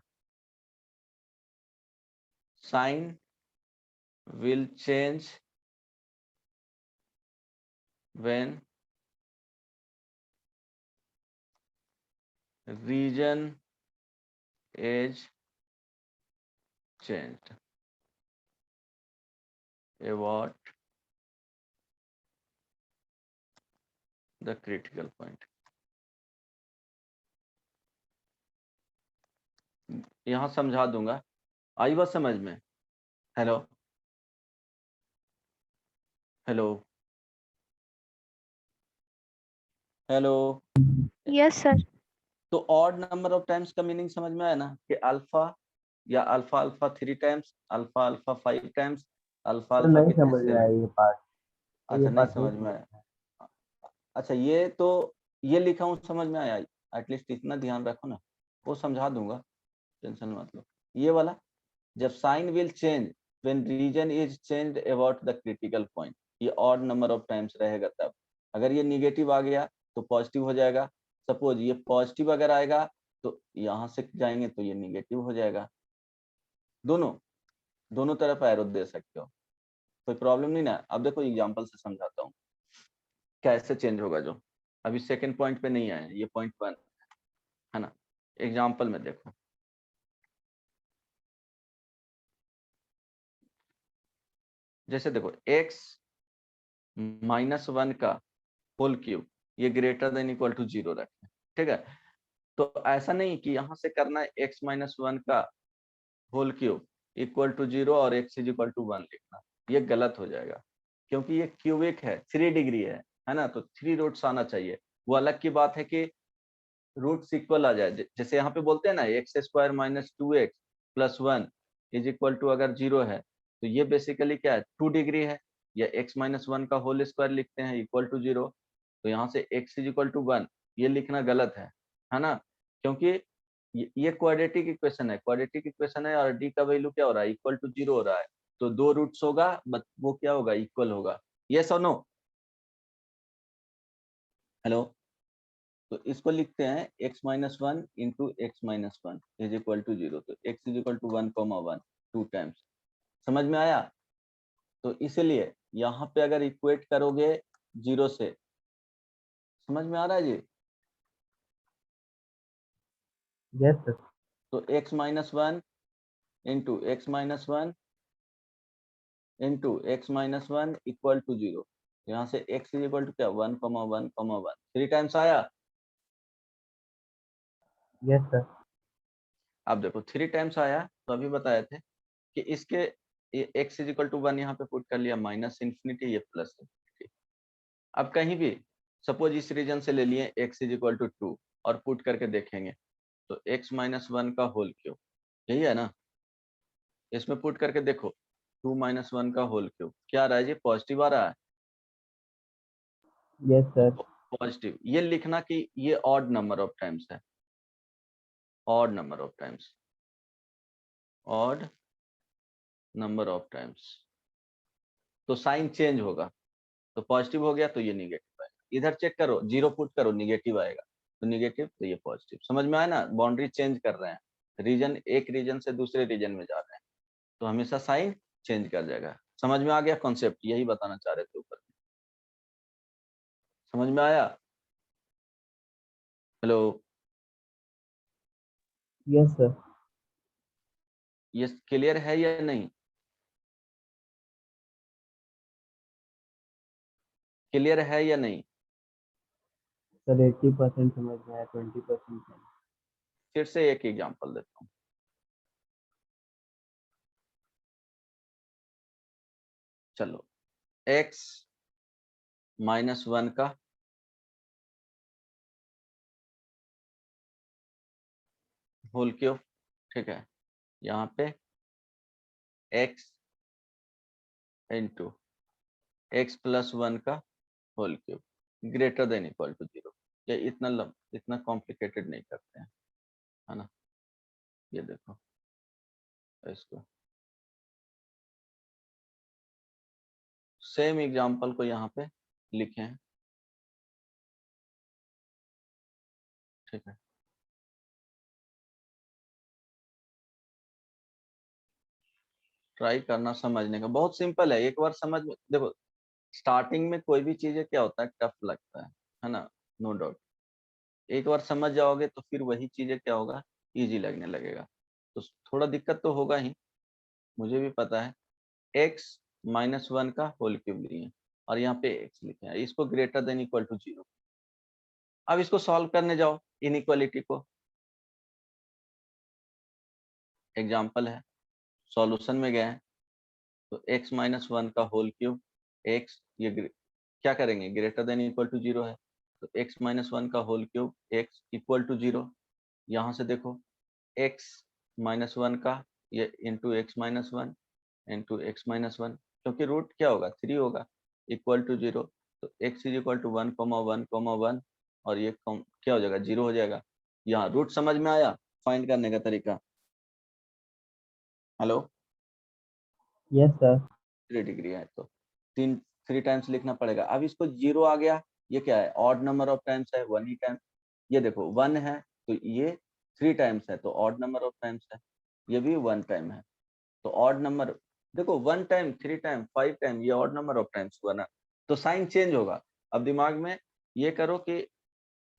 sign will change when region is changed about the critical point। यहां समझा दूंगा, आई बात समझ में? Hello hello hello. Yes sir. तो ऑड नंबर ऑफ टाइम्स का मीनिंग समझ में आया ना कि अल्फा या alpha alpha 3 times, alpha alpha 5 times, alpha तो अल्फा नहीं कितने समझ में 7। आया ये पार्ट, ये अच्छा नहीं पार्ट नहीं समझ में समझ आया। में अच्छा ये तो ये लिखा हूँ समझ में आया, एटलीस्ट इतना ध्यान रखो ना, वो समझा दूंगा, टेंशन मत लो। ये वाला जब sign will change when region is changed about the critical point, ये ऑड नंबर ऑफ टाइम्स रहेगा तब। अगर ये निगेटिव आ गया तो पॉजिटिव हो जाएगा। सपोज ये पॉजिटिव अगर आएगा तो यहाँ से जाएंगे तो ये निगेटिव हो जाएगा। दोनों दोनों तरफ एरो दे सकते हो, कोई प्रॉब्लम नहीं ना। अब देखो एग्जांपल से समझाता हूँ। कैसे चेंज होगा, जो अभी सेकंड पॉइंट पे नहीं आया, ये पॉइंट 1 है ना। एग्जाम्पल में देखो, जैसे देखो x -1 का होल क्यूब ये ग्रेटर देन इक्वल टू 0 रखें, ठीक है। तो ऐसा नहीं कि यहाँ से करना है x -1 का होल क्यूब इक्वल टू 0 और x इज इक्वल टू 1 लिखना, ये गलत हो जाएगा, क्योंकि ये क्यूबिक है, 3 डिग्री है ना, तो 3 रूट्स आना चाहिए। वो अलग की बात है कि रूट्स इक्वल आ जाए, जैसे यहाँ पे बोलते हैं ना x² - 2x + 1 is equal to अगर 0 है, तो ये बेसिकली क्या है, 2 डिग्री है, या x - 1 का होल स्क्वायर लिखते हैं इक्वल टू 0, तो यहाँ से x इज इक्वल टू 1 ये लिखना गलत है ना, क्योंकि ये क्वाड्रेटिक इक्वेशन है, क्वाड्रेटिक इक्वेशन है, और d का वैल्यू क्या हो रहा है, इक्वल टू 0 हो रहा है, तो 2 रूट्स होगा, बट वो क्या होगा, इक्वल होगा। यस और नो? हेलो? तो इसको लिखते हैं x - 1 into x - 1 is equal to 0, तो x is equal to 1, 1 2 times. समझ में आया? तो इसीलिए यहाँ पे अगर इक्वेट करोगे 0 से, समझ में आ रहा है जी? Yes sir. तो x - 1 into x - 1 into x - 1 equal to 0, यहाँ से x इज इक्वल टू क्या, 1, 1, 1 3 टाइम्स आया। Yes sir. अब देखो 3 टाइम्स आया, तो अभी बताए थे कि इसके ये x इज इक्वल टू 1 यहाँ पे पुट कर लिया, माइनस इन्फिनिटी, ये प्लस इन्फिनिटी। अब कहीं भी सपोज इस रीजन से ले लिए x इज इक्वल टू 2 और पुट करके देखेंगे, तो x - 1 का होल क्यूब, यही है ना, इसमें पुट करके देखो 2 - 1 का होल क्यूब क्या आ रहा है जी, पॉजिटिव आ रहा है। Yes sir. पॉजिटिव, ये लिखना कि ये ऑड नंबर ऑफ टाइम्स है, odd number of times, odd number of times, तो साइन चेंज होगा, तो पॉजिटिव हो गया तो ये निगेटिव आएगा। इधर चेक करो, 0 पुट करो, निगेटिव आएगा, तो निगेटिव तो ये पॉजिटिव। समझ में आया ना, बाउंड्री चेंज कर रहे हैं, रीजन एक रीजन से दूसरे रीजन में जा रहे हैं, तो हमेशा साइन चेंज कर जाएगा। समझ में आ गया कॉन्सेप्ट, यही बताना चाह रहे थे ऊपर। समझ में आया? हेलो? Yes sir. ये क्लियर है या नहीं? क्लियर है या नहीं? सर 80% समझ में आया, 20% नहीं। फिर से एक एग्जांपल देता हूँ। चलो, x - 1 का होल क्यूब, ठीक है, यहाँ पे x इंटू x + 1 का whole cube greater than equal to 0। ये इतना कॉम्प्लिकेटेड नहीं करते हैं, है ना। ये देखो इसको, सेम एग्जांपल को यहाँ पे लिखे हैं, ठीक है। ट्राई करना समझने का, बहुत सिंपल है, एक बार समझ में देखो। स्टार्टिंग में कोई भी चीजें क्या होता है, टफ लगता है ना, नो डाउट। एक बार समझ जाओगे तो फिर वही चीजें क्या होगा, इजी लगने लगेगा। तो थोड़ा दिक्कत तो होगा ही, मुझे भी पता है। x - 1 का होल क्यूब लिए और यहाँ पे x लिखे हैं, इसको ग्रेटर देन इक्वल टू 0। अब इसको सॉल्व करने जाओ, इनइक्वालिटी को, एग्जांपल है, सॉल्यूशन में गए हैं, तो x - 1 का होल क्यूब, x ये क्या करेंगे, ग्रेटर देन इक्वल टू 0 है, तो x - 1 का whole cube x equal to 0। यहाँ से देखो x - 1 का ये इंटू x - 1 इंटू x - 1, क्योंकि रूट क्या होगा, 3 होगा, इक्वल टू 0, तो x इज इक्वल टू 1, 1, 1 और ये क्या हो जाएगा, 0 हो जाएगा। यहाँ रूट समझ में आया फाइंड करने का तरीका? हेलो? Yes sir. 3 डिग्री है तो 3 टाइम्स लिखना पड़ेगा। अब इसको 0 आ गया, ये क्या है, ऑड नंबर ऑफ टाइम्स है, 1 ही टाइम। ये देखो 1 है तो ये 3 टाइम्स है, तो ऑड नंबर ऑफ टाइम्स है। ये भी 1 टाइम है, तो ऑड नंबर, देखो 1 टाइम, 3 टाइम, 5 टाइम, ये ऑड नंबर ऑफ टाइम्स हुआ ना, तो साइन चेंज होगा। अब दिमाग में ये करो कि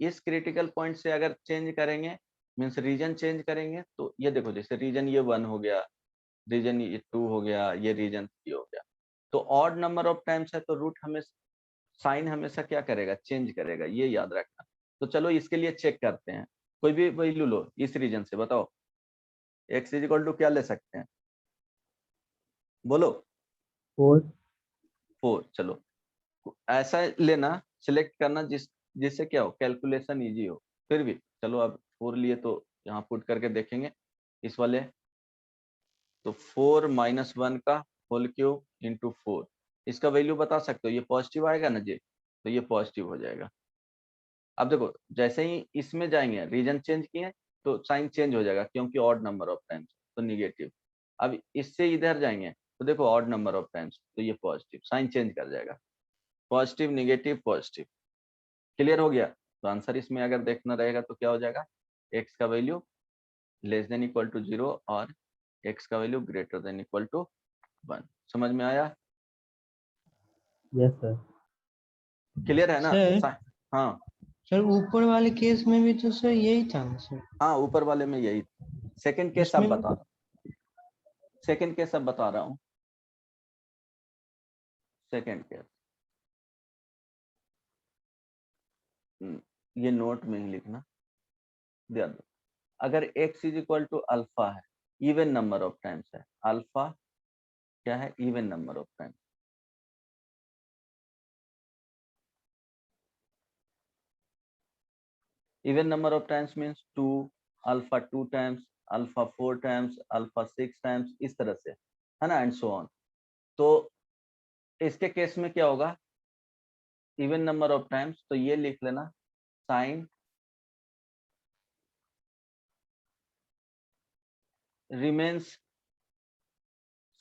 इस क्रिटिकल पॉइंट से अगर चेंज करेंगे मीन्स रीजन चेंज करेंगे, तो ये देखो जैसे रीजन ये 1 हो गया, रीजन ये 2 हो गया, ये रीजन 3 हो गया, तो ऑड नंबर ऑफ टाइम्स है तो रूट हमेशा साइन हमेशा क्या करेगा, चेंज करेगा, ये याद रखना। तो चलो इसके लिए चेक करते हैं, कोई भी वैल्यू लो इस रीजन से, बताओ x इज इक्वल टू क्या ले सकते हैं, बोलो 4 4। चलो ऐसा लेना, सिलेक्ट करना जिससे क्या हो, कैलकुलेशन इजी हो। फिर भी चलो अब 4 लिए तो यहाँ पुट करके देखेंगे इस वाले, तो 4 माइनस 1 का होल क्यूब इंटू 4, इसका वैल्यू बता सकते हो, ये पॉजिटिव आएगा ना जी, तो ये पॉजिटिव हो जाएगा। अब देखो जैसे ही इसमें जाएंगे रीजन चेंज किए तो साइन चेंज हो जाएगा क्योंकि ऑड नंबर ऑफ टाइम्स तो निगेटिव। अब इससे इधर जाएंगे तो देखो ऑड नंबर ऑफ टाइम्स तो ये पॉजिटिव, साइन चेंज कर जाएगा, पॉजिटिव निगेटिव पॉजिटिव। क्लियर हो गया? तो आंसर इसमें अगर देखना रहेगा तो क्या हो जाएगा, एक्स का value less than equal to 0 और एक्स का value greater than equal to 1। समझ में आया? Yes sir. क्लियर है ना? सर हाँ सर ऊपर वाले केस में भी तो सर यही था ना सर। हाँ, ऊपर वाले में यही। सेकंड केस अब बता रहा हूँ, सेकंड केस अब बता रहा हूँ। सेकंड केस ये नोट में ही लिखना, ध्यान दो। अगर x is equal to alpha है, इवन नंबर ऑफ टाइम्स है, अल्फा क्या है, even number of times. Even number of times means 2, alpha 2 times, alpha 4 times, alpha 6 times, इस तरह से है ना, एंड सो ऑन। तो इसके केस में क्या होगा, इवन नंबर ऑफ टाइम्स, तो ये लिख लेना sign remains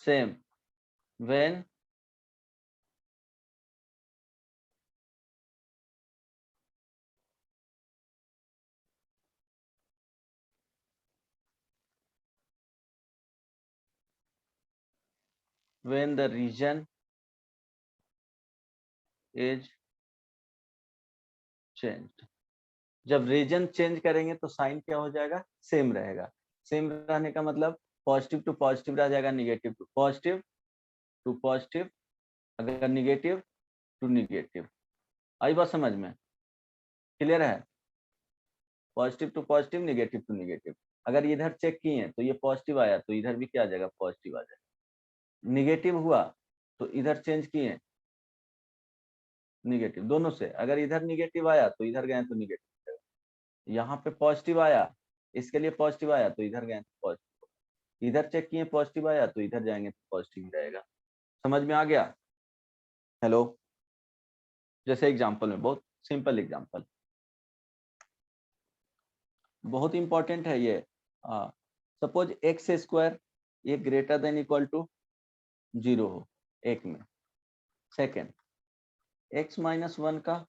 same when the region is changed। जब रीजन चेंज करेंगे तो साइन क्या हो जाएगा, सेम रहेगा। सेम रहने का मतलब पॉजिटिव टू पॉजिटिव रह जाएगा, negative to positive, to positive, अगर निगेटिव टू निगेटिव। आई बात समझ में? क्लियर है? Positive to positive, negative to negative. अगर इधर चेक किए तो ये पॉजिटिव आया तो इधर भी क्या आ जाएगा, पॉजिटिव आ जाएगा। निगेटिव हुआ तो इधर चेंज किए निगेटिव, दोनों से। अगर इधर निगेटिव आया तो इधर गए तो निगेटिव, यहाँ पे पॉजिटिव आया इसके लिए पॉजिटिव आया तो इधर गए तो पॉजिटिव, इधर चेक किए पॉजिटिव आया तो इधर जाएंगे तो पॉजिटिव रहेगा। समझ में आ गया? हेलो, जैसे एग्जांपल में, बहुत सिंपल एग्जांपल, बहुत इंपॉर्टेंट है ये। सपोज एक्स स्क्वायर ये ग्रेटर देन इक्वल टू 0 हो एक में। सेकेंड एक्स माइनस 1 का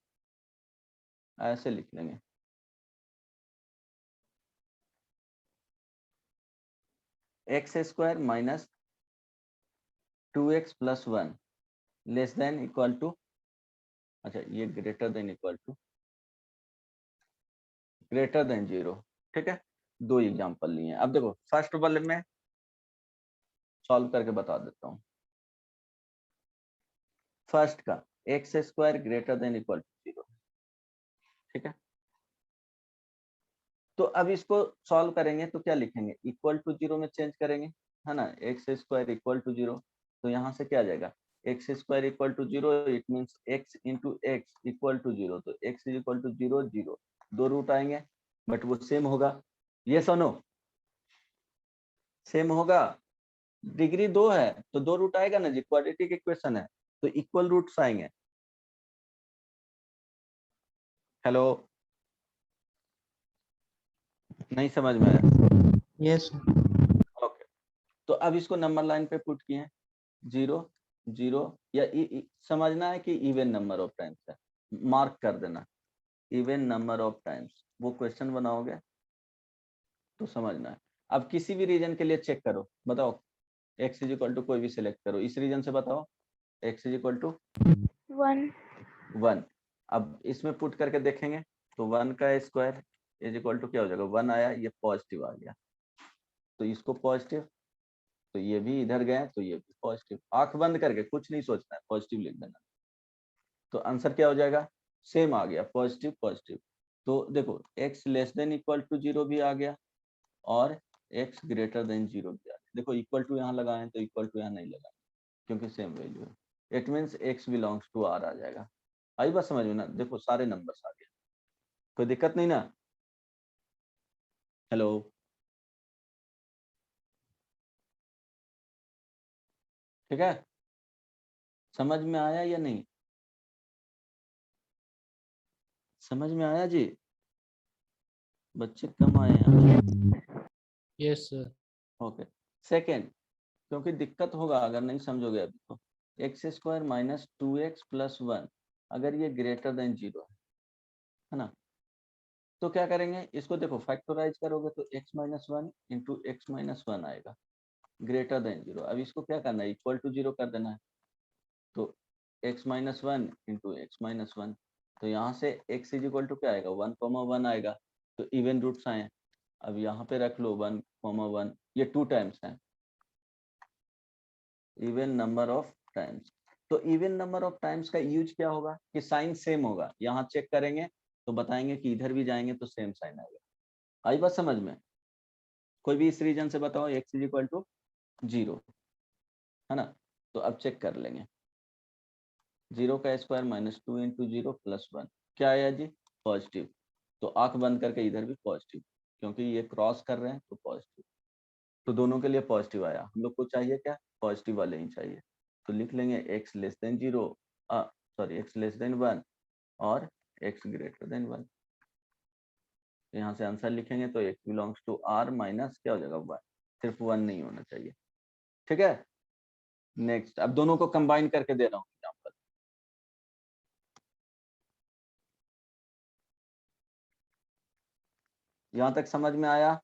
ऐसे लिख लेंगे, x square minus 2x plus 1 less than equal to, अच्छा ये greater than equal to, greater than 0। ठीक है, दो एग्जांपल लिए हैं। अब देखो फर्स्ट वाले में सॉल्व करके बता देता हूँ। फर्स्ट का x square greater than equal to 0। ठीक है, तो अब इसको सॉल्व करेंगे तो क्या लिखेंगे, इक्वल टू 0 में चेंज करेंगे, है ना। एक्स स्क्वायर इक्वल टू 0, तो यहाँ से क्या आ जाएगा, x square equal to 0, it means x into x equal to 0, तो एक्स इज इक्वल टू 0 0, दो रूट आएंगे बट वो सेम होगा। ये सुनो, सेम होगा, डिग्री 2 है तो दो रूट आएगा ना जी, क्वाड्रेटिक इक्वेशन है तो इक्वल रूट्स आएंगे। हेलो, नहीं समझ में आया? यस ओके, तो अब इसको नंबर लाइन पे पुट किए 0 0, या समझना है कि इवन नंबर ऑफ टाइम्स है, मार्क कर देना इवन नंबर ऑफ टाइम्स। वो क्वेश्चन बनाओगे तो समझना है। अब किसी भी रीजन के लिए चेक करो, बताओ एक्स इज इक्वल टू कोई भी सिलेक्ट करो, इस रीजन से बताओ एक्स इज इक्वल टू 1 1, अब इसमें पुट करके देखेंगे तो 1 का स्क्वायर इज इक्वल टू क्या हो जाएगा, 1 आया, ये पॉजिटिव आ गया, तो इसको पॉजिटिव, तो ये भी इधर गए तो ये भी पॉजिटिव, आंख बंद करके कुछ नहीं सोचना है, पॉजिटिव लिख देना। तो आंसर क्या हो जाएगा, सेम आ गया, पॉजिटिव पॉजिटिव। तो देखो x less than equal to 0 भी आ गया और x ग्रेटर देन 0 भी आ गया। देखो इक्वल टू यहाँ लगाएं तो इक्वल टू यहाँ नहीं लगाएं क्योंकि सेम वैल्यू है, it means x belongs to r आ जाएगा। आई बात समझ में ना, देखो सारे नंबर्स आ गए, कोई दिक्कत नहीं ना। हेलो, ठीक है, समझ में आया या नहीं, समझ में आया जी, बच्चे कम आए हैं। Yes sir. ओके, सेकेंड, क्योंकि दिक्कत होगा अगर नहीं समझोगे अभी तो, x square minus 2x plus 1 अगर ये ग्रेटर देन 0 है ना, तो क्या करेंगे, इसको देखो फैक्टराइज करोगे तो x minus 1 into x minus 1 आएगा ग्रेटर देन 0। अब इसको क्या करना है, इक्वल टू 0 कर देना है, तो x minus 1 into x minus 1, तो यहाँ से x इज इक्वल टू क्या आएगा, 1,1 आएगा, तो इवन रूट्स आए, अब यहाँ पे रख लो 1,1, ये 2 टाइम्स है, इवन नंबर ऑफ टाइम्स। तो इवन नंबर ऑफ टाइम्स का यूज क्या होगा कि साइन सेम होगा, यहाँ चेक करेंगे तो बताएंगे कि इधर भी जाएंगे तो सेम साइन आएगा। आई बात समझ में, कोई भी इस रीजन से बताओ x इज इक्वल टू 0 है ना, तो अब चेक कर लेंगे, 0 का स्क्वायर माइनस 2 इंटू 0 प्लस 1 क्या आया जी, पॉजिटिव, तो आंख बंद करके इधर भी पॉजिटिव, क्योंकि ये क्रॉस कर रहे हैं तो पॉजिटिव, तो दोनों के लिए पॉजिटिव आया, हम लोग को चाहिए क्या, पॉजिटिव वाले ही चाहिए, तो लिख लेंगे x less than 0 sorry x less then 1 और x ग्रेटर देन 1, यहाँ से आंसर लिखेंगे तो x belongs to r minus क्या हो जाएगा 1, सिर्फ 1 नहीं होना चाहिए, ठीक है। नेक्स्ट, अब दोनों को कंबाइन करके दे रहा हूँ एग्जांपल, यहाँ तक समझ में आया,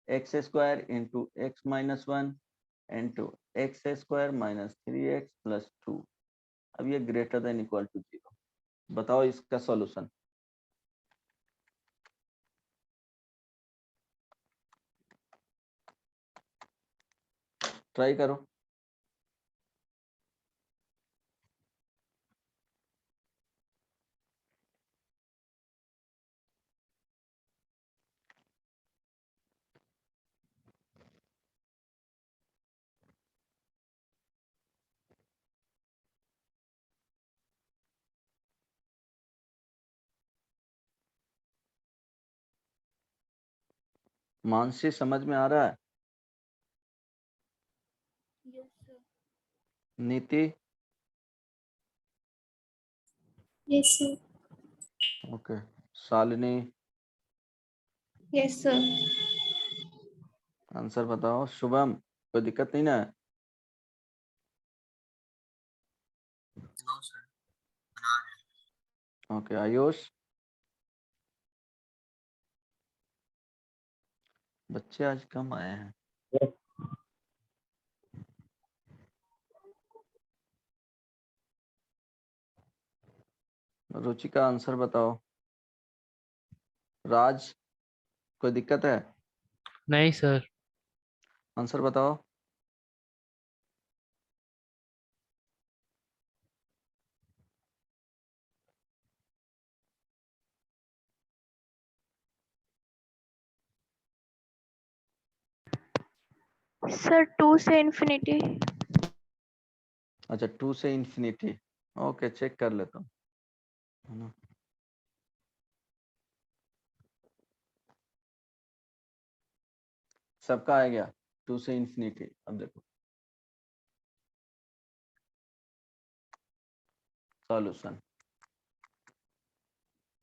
x square into x minus 1 into x square minus 3x plus 2, अब ये ग्रेटर देन इक्वल टू 0, बताओ इसका सॉल्यूशन। ट्राई करो, मानसी समझ में आ रहा है, नीति, yes sir. Okay, Shalini, yes sir. Answer बताओ, शुभम कोई दिक्कत नहीं ना, ओके, आयुष, बच्चे आज कम आए हैं, रुचि का आंसर बताओ, राज कोई दिक्कत है, नहीं सर। आंसर बताओ, सर 2 से इंफिनिटी। अच्छा 2 से इंफिनिटी, ओके चेक कर लेता हूँ, है ना, सबका आ गया 2 से इंफिनिटी। अब देखो सॉल्यूशन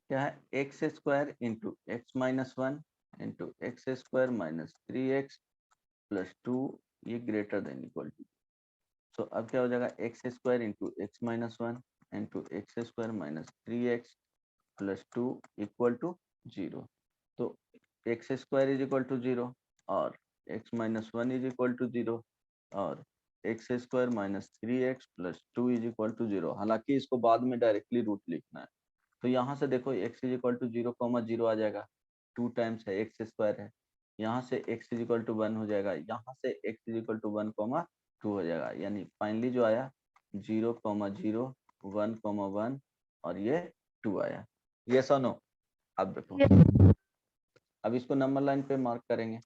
क्या है, x square into x minus 1 into x square minus 3x plus 2, ये ग्रेटर देन इक्वल टू, तो अब क्या हो जाएगा, x square into x minus 1 into x square minus 3x plus 2 equal to 0, तो x square is equal to 0 और x minus 1 is equal to 0 और x square minus 3x plus 2 is equal to 0। हालांकि इसको बाद में directly root लिखना है। तो यहाँ से देखो x इज इक्वल टू 0,0 आ जाएगा, 2 टाइम्स है एक्स स्क्वायर है। यहाँ से x इज इक्वल टू 1 हो जाएगा, यहाँ से x इज इक्वल टू 1,2 हो जाएगा। यानी फाइनली जो आया 0,0 1,1 और ये 2 आया। ये नो। अब देखो, अब इसको नंबर लाइन पे मार्क करेंगे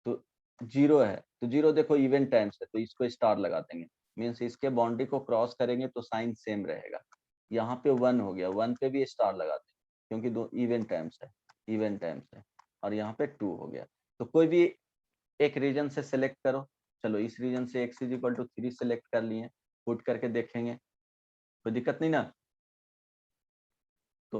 तो 0 है, तो 0 देखो इवन टाइम्स है तो इसको स्टार लगा देंगे, मीन्स इसके बाउंड्री को क्रॉस करेंगे तो साइन सेम रहेगा। यहाँ पे 1 हो गया, 1 पे भी स्टार लगा देंगे क्योंकि दो इवन टाइम्स है, इवन टाइम्स है। और यहाँ पे 2 हो गया। तो कोई भी एक रीजन से सिलेक्ट करो। चलो इस रीजन से x is equal to 3 select कर लिए, पुट करके देखेंगे, कोई दिक्कत नहीं ना। तो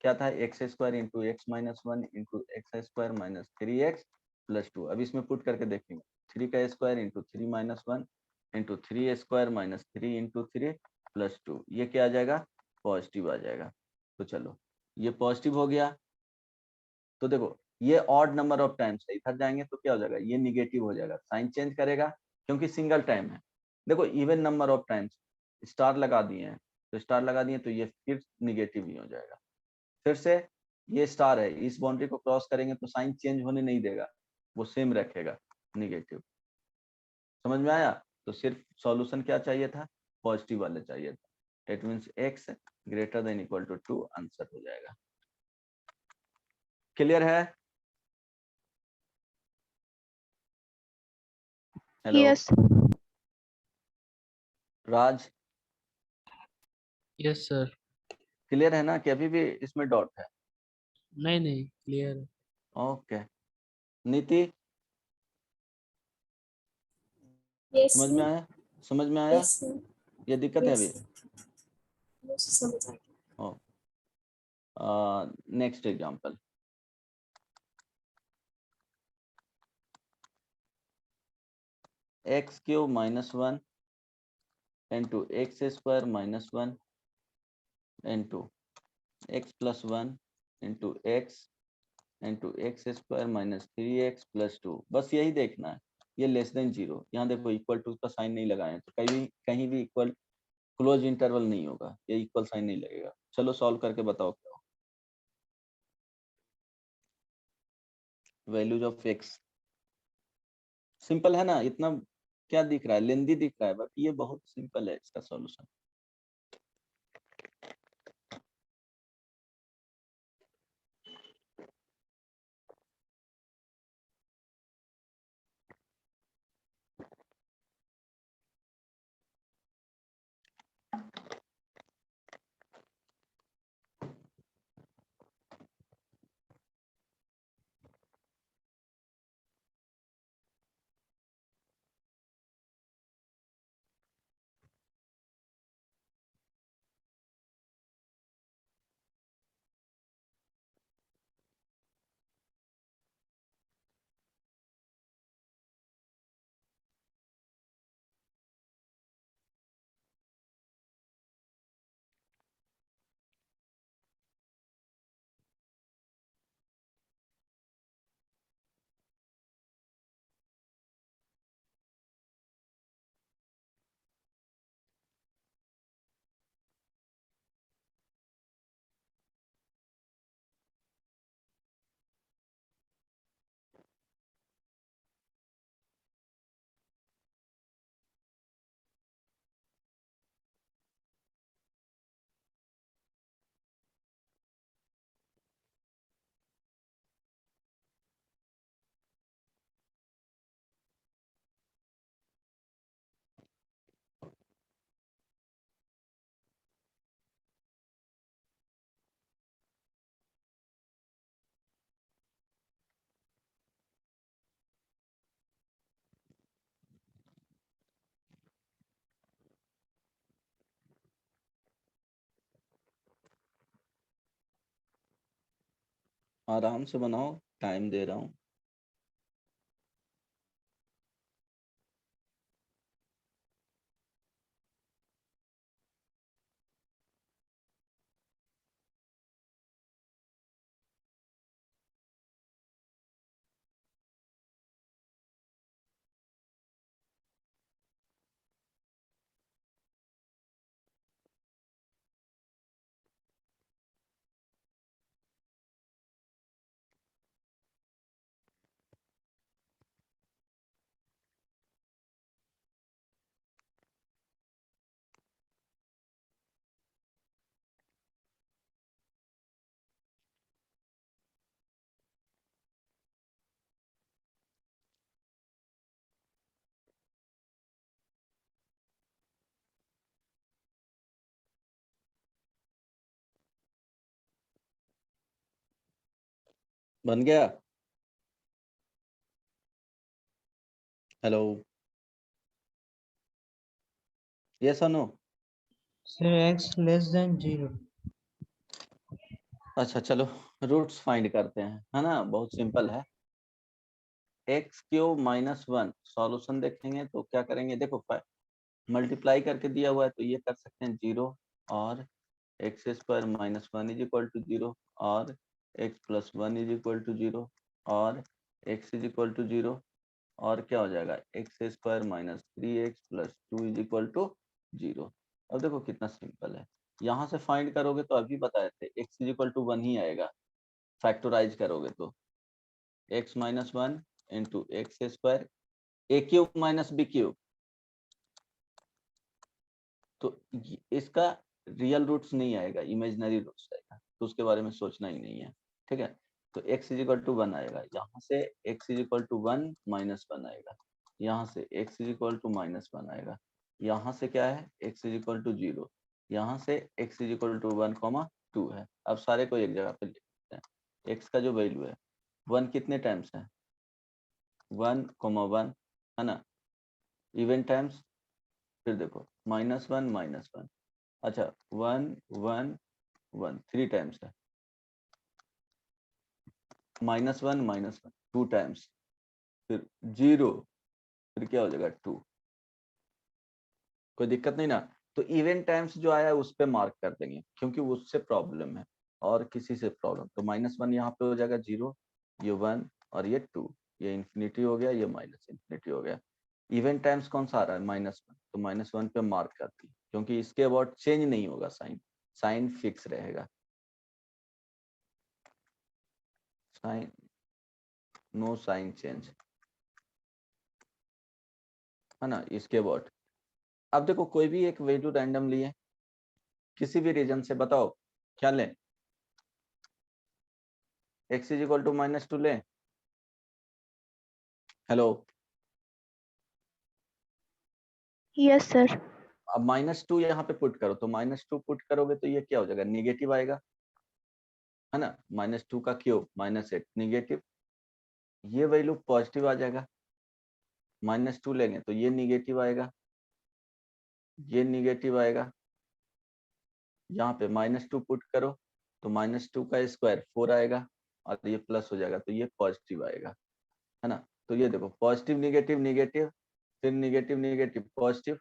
क्या था, x square into x minus 1 into x square minus 3x plus 2। अब इसमें पुट करके देखेंगे, 3 का square into 3 minus 1 into 3 square minus 3 into 3 plus 2। ये क्या आ जाएगा, पॉजिटिव आ जाएगा। तो चलो ये पॉजिटिव हो गया। तो देखो ये ऑड नंबर ऑफ टाइम्स है, इधर जाएंगे तो क्या हो जाएगा, ये निगेटिव हो जाएगा, साइन चेंज करेगा क्योंकि सिंगल टाइम है। देखो even number of times star लगा दिए हैं, तो स्टार लगा दिए तो ये फिर निगेटिव ही हो जाएगा। फिर से ये स्टार है, इस बाउंड्री को क्रॉस करेंगे तो साइन चेंज होने नहीं देगा, वो सेम रखेगा, निगेटिव। समझ में आया। तो सिर्फ सॉल्यूशन क्या चाहिए था, पॉजिटिव वाले चाहिए था। It means x greater than equal to 2 answer हो जाएगा। क्लियर है। Hello yes Raj, yes sir. Clear है ना कि अभी भी इसमें डॉट है। नहीं नहीं, क्लियर है। ओके नीति, Yes, समझ में sir. आया, समझ में आया, Yes, sir. ये दिक्कत है Yes, अभी। sir. Yes, समझ आ गया. Next example, x cube minus 1 into x square minus 1 into x plus 1 into x square minus 3x plus 2। बस यही देखना है, ये लेस देन 0। यहाँ देखो इक्वल टू का साइन नहीं लगाए तो कहीं भी इक्वल क्लोज इंटरवल नहीं होगा, ये इक्वल साइन नहीं लगेगा। चलो सॉल्व करके बताओ क्या हो। वैल्यूज ऑफ एक्स, सिंपल है ना, इतना क्या दिख रहा है, लेंदी दिख रहा है, बट ये बहुत सिंपल है इसका सॉल्यूशन। आराम से बनाओ, टाइम दे रहा हूँ। बन गया? हेलो, यस और no? Sir, x less than 0. अच्छा चलो रूट्स फाइंड करते हैं, है ना, बहुत सिंपल है। X cube minus one, solution देखेंगे तो क्या करेंगे, देखो मल्टीप्लाई करके दिया हुआ है तो ये कर सकते हैं 0 और x square minus one is equal to 0 और x plus one is equal to 0 और एक्स इज इक्वल टू 0 और क्या हो जाएगा, x square minus three x plus two is equal to 0। अब देखो कितना सिंपल है, यहाँ से फाइंड करोगे तो अभी बताए थे X is equal to one ही आएगा, फैक्टराइज करोगे तो X minus one into x square A cube minus B cube, तो इसका रियल रूट्स नहीं आएगा, इमेजिनरी रूट्स आएगा, तो उसके बारे में सोचना ही नहीं है, ठीक है। तो x is equal to one आएगा, यहाँ से x is equal to one minus one आएगा, यहाँ से x is equal to minus one आएगा, यहाँ से क्या है x is equal to zero, यहाँ से x is equal to one comma two है। अब सारे को एक जगह पे लिख देते हैं, x का जो वैल्यू है वन कितने टाइम्स है, वन कॉमा वन, है ना, इवन टाइम्स, फिर देखो माइनस वन, अच्छा one one one three times है, माइनस वन टू टाइम्स, फिर जीरो, फिर क्या हो जाएगा टू, कोई दिक्कत नहीं ना। तो इवन टाइम्स जो आया है उस पे मार्क कर देंगे क्योंकि उससे प्रॉब्लम है और किसी से प्रॉब्लम, तो माइनस वन यहाँ पे हो जाएगा जीरो, ये वन और ये टू, ये इंफिनिटी हो गया, ये माइनस इंफिनिटी हो गया। इवन टाइम्स कौन सा आ रहा है, माइनस वन, तो माइनस वन पे मार्क कर दी क्योंकि इसके अबाउट चेंज नहीं होगा, साइन साइन फिक्स रहेगा, साइन नो साइन चेंज, है ना, इसके अबाउट। अब देखो कोई भी एक वैल्यू रैंडम लिए किसी भी रीजन से, बताओ क्या लें, x is equal to minus two लें, हेलो, यस सर। अब माइनस टू यहाँ पे पुट करो, तो माइनस टू पुट करोगे तो ये क्या हो जाएगा, निगेटिव आएगा, है ना, माइनस टू का क्यूब माइनस एट निगेटिव, ये वैल्यू पॉजिटिव आ जाएगा, माइनस टू लेंगे तो ये निगेटिव आएगा, ये निगेटिव आएगा, यहाँ पे माइनस टू पुट करो तो माइनस टू का स्क्वायर फोर आएगा और ये प्लस हो जाएगा तो ये पॉजिटिव आएगा, है ना। तो ये देखो पॉजिटिव निगेटिव निगेटिव, फिर negative negative positive,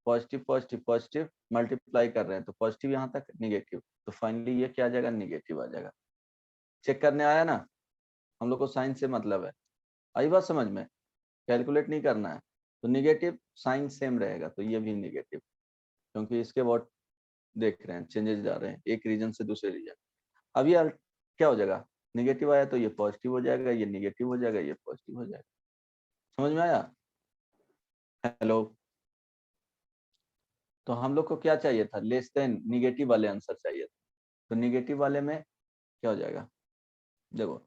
positive positive positive, multiply कर रहे हैं तो पॉजिटिव यहाँ तक निगेटिव, तो फाइनली ये क्या आ जाएगा, निगेटिव आ जाएगा। चेक करने आया ना, हम लोग को साइन से मतलब है, आई बात समझ में, कैलकुलेट नहीं करना है, तो निगेटिव साइन सेम रहेगा तो ये भी निगेटिव, क्योंकि इसके वर्ड देख रहे हैं चेंजेस जा रहे हैं एक रीजन से दूसरे रीजन। अब ये क्या हो जाएगा, निगेटिव आया तो ये पॉजिटिव हो जाएगा, ये निगेटिव हो जाएगा, ये पॉजिटिव हो जाएगा, समझ में आया, हेलो। तो हम लोग को क्या चाहिए था, लेस देन निगेटिव वाले आंसर चाहिए था, तो निगेटिव वाले में क्या हो जाएगा, देखो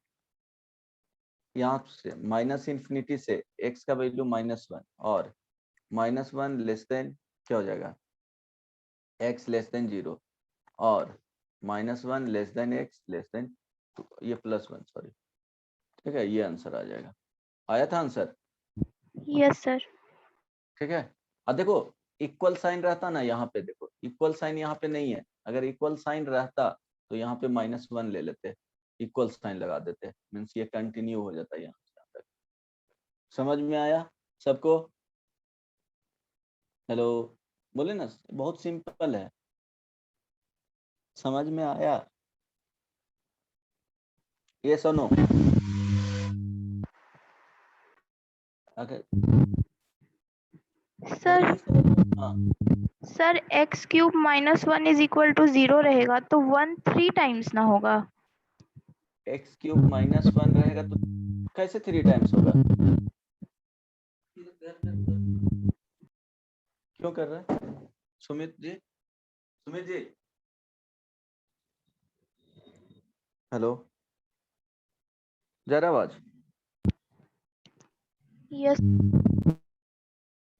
यहाँ से माइनस इंफिनिटी से x का वैल्यू माइनस वन और माइनस वन लेस देन क्या हो जाएगा, x लेस देन जीरो और minus one less than x less than two, ये प्लस वन सॉरी, ठीक है, ये आंसर आ जाएगा, आया था आंसर, यस सर। ठीक है। अब देखो इक्वल साइन रहता ना यहाँ पे, देखो इक्वल साइन यहाँ पे नहीं है, अगर इक्वल साइन रहता तो यहाँ पे माइनस वन ले लेते, इक्वल साइन लगा देते, मीन्स ये कंटिन्यू हो जाता है यहाँ से यहाँ तक, समझ में आया सबको, हेलो, बोले ना बहुत सिंपल है, समझ में आया, ये सुनो, अगर सर हाँ sir x cube minus one is equal to zero रहेगा तो वन थ्री टाइम्स ना होगा, एक्स क्यूब माइनस वन रहेगा तो कैसे थ्री टाइम्स होगा, क्यों कर रहा है सुमित जी, सुमित जी, हेलो, जरा आवाज, यस।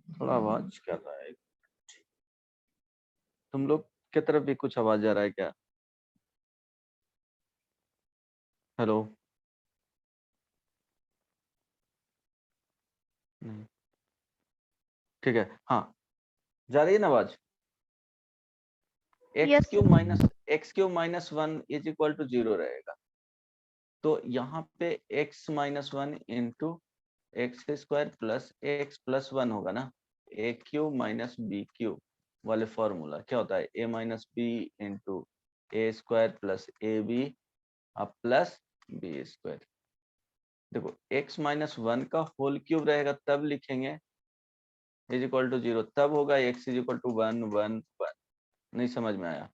थोड़ा आवाज कर रहा है, तुम लोग की तरफ भी कुछ आवाज आ रहा है क्या, हेलो, नहीं, ठीक है, हाँ जा रही है ना आवाज? Yes, x cube minus 1 is equal to 0 रहेगा, तो यहाँ पे x minus 1 into x square plus x plus 1 होगा ना, a cube minus B cube वाले फॉर्मूला क्या होता है, a minus b into a square plus a b अब प्लस बी स्क्वायर। देखो x माइनस 1 का होल क्यूब रहेगा तब लिखेंगे इज इक्वल टू 0, तब होगा x इज इक्वल टू 1 1 1। नहीं समझ में आया?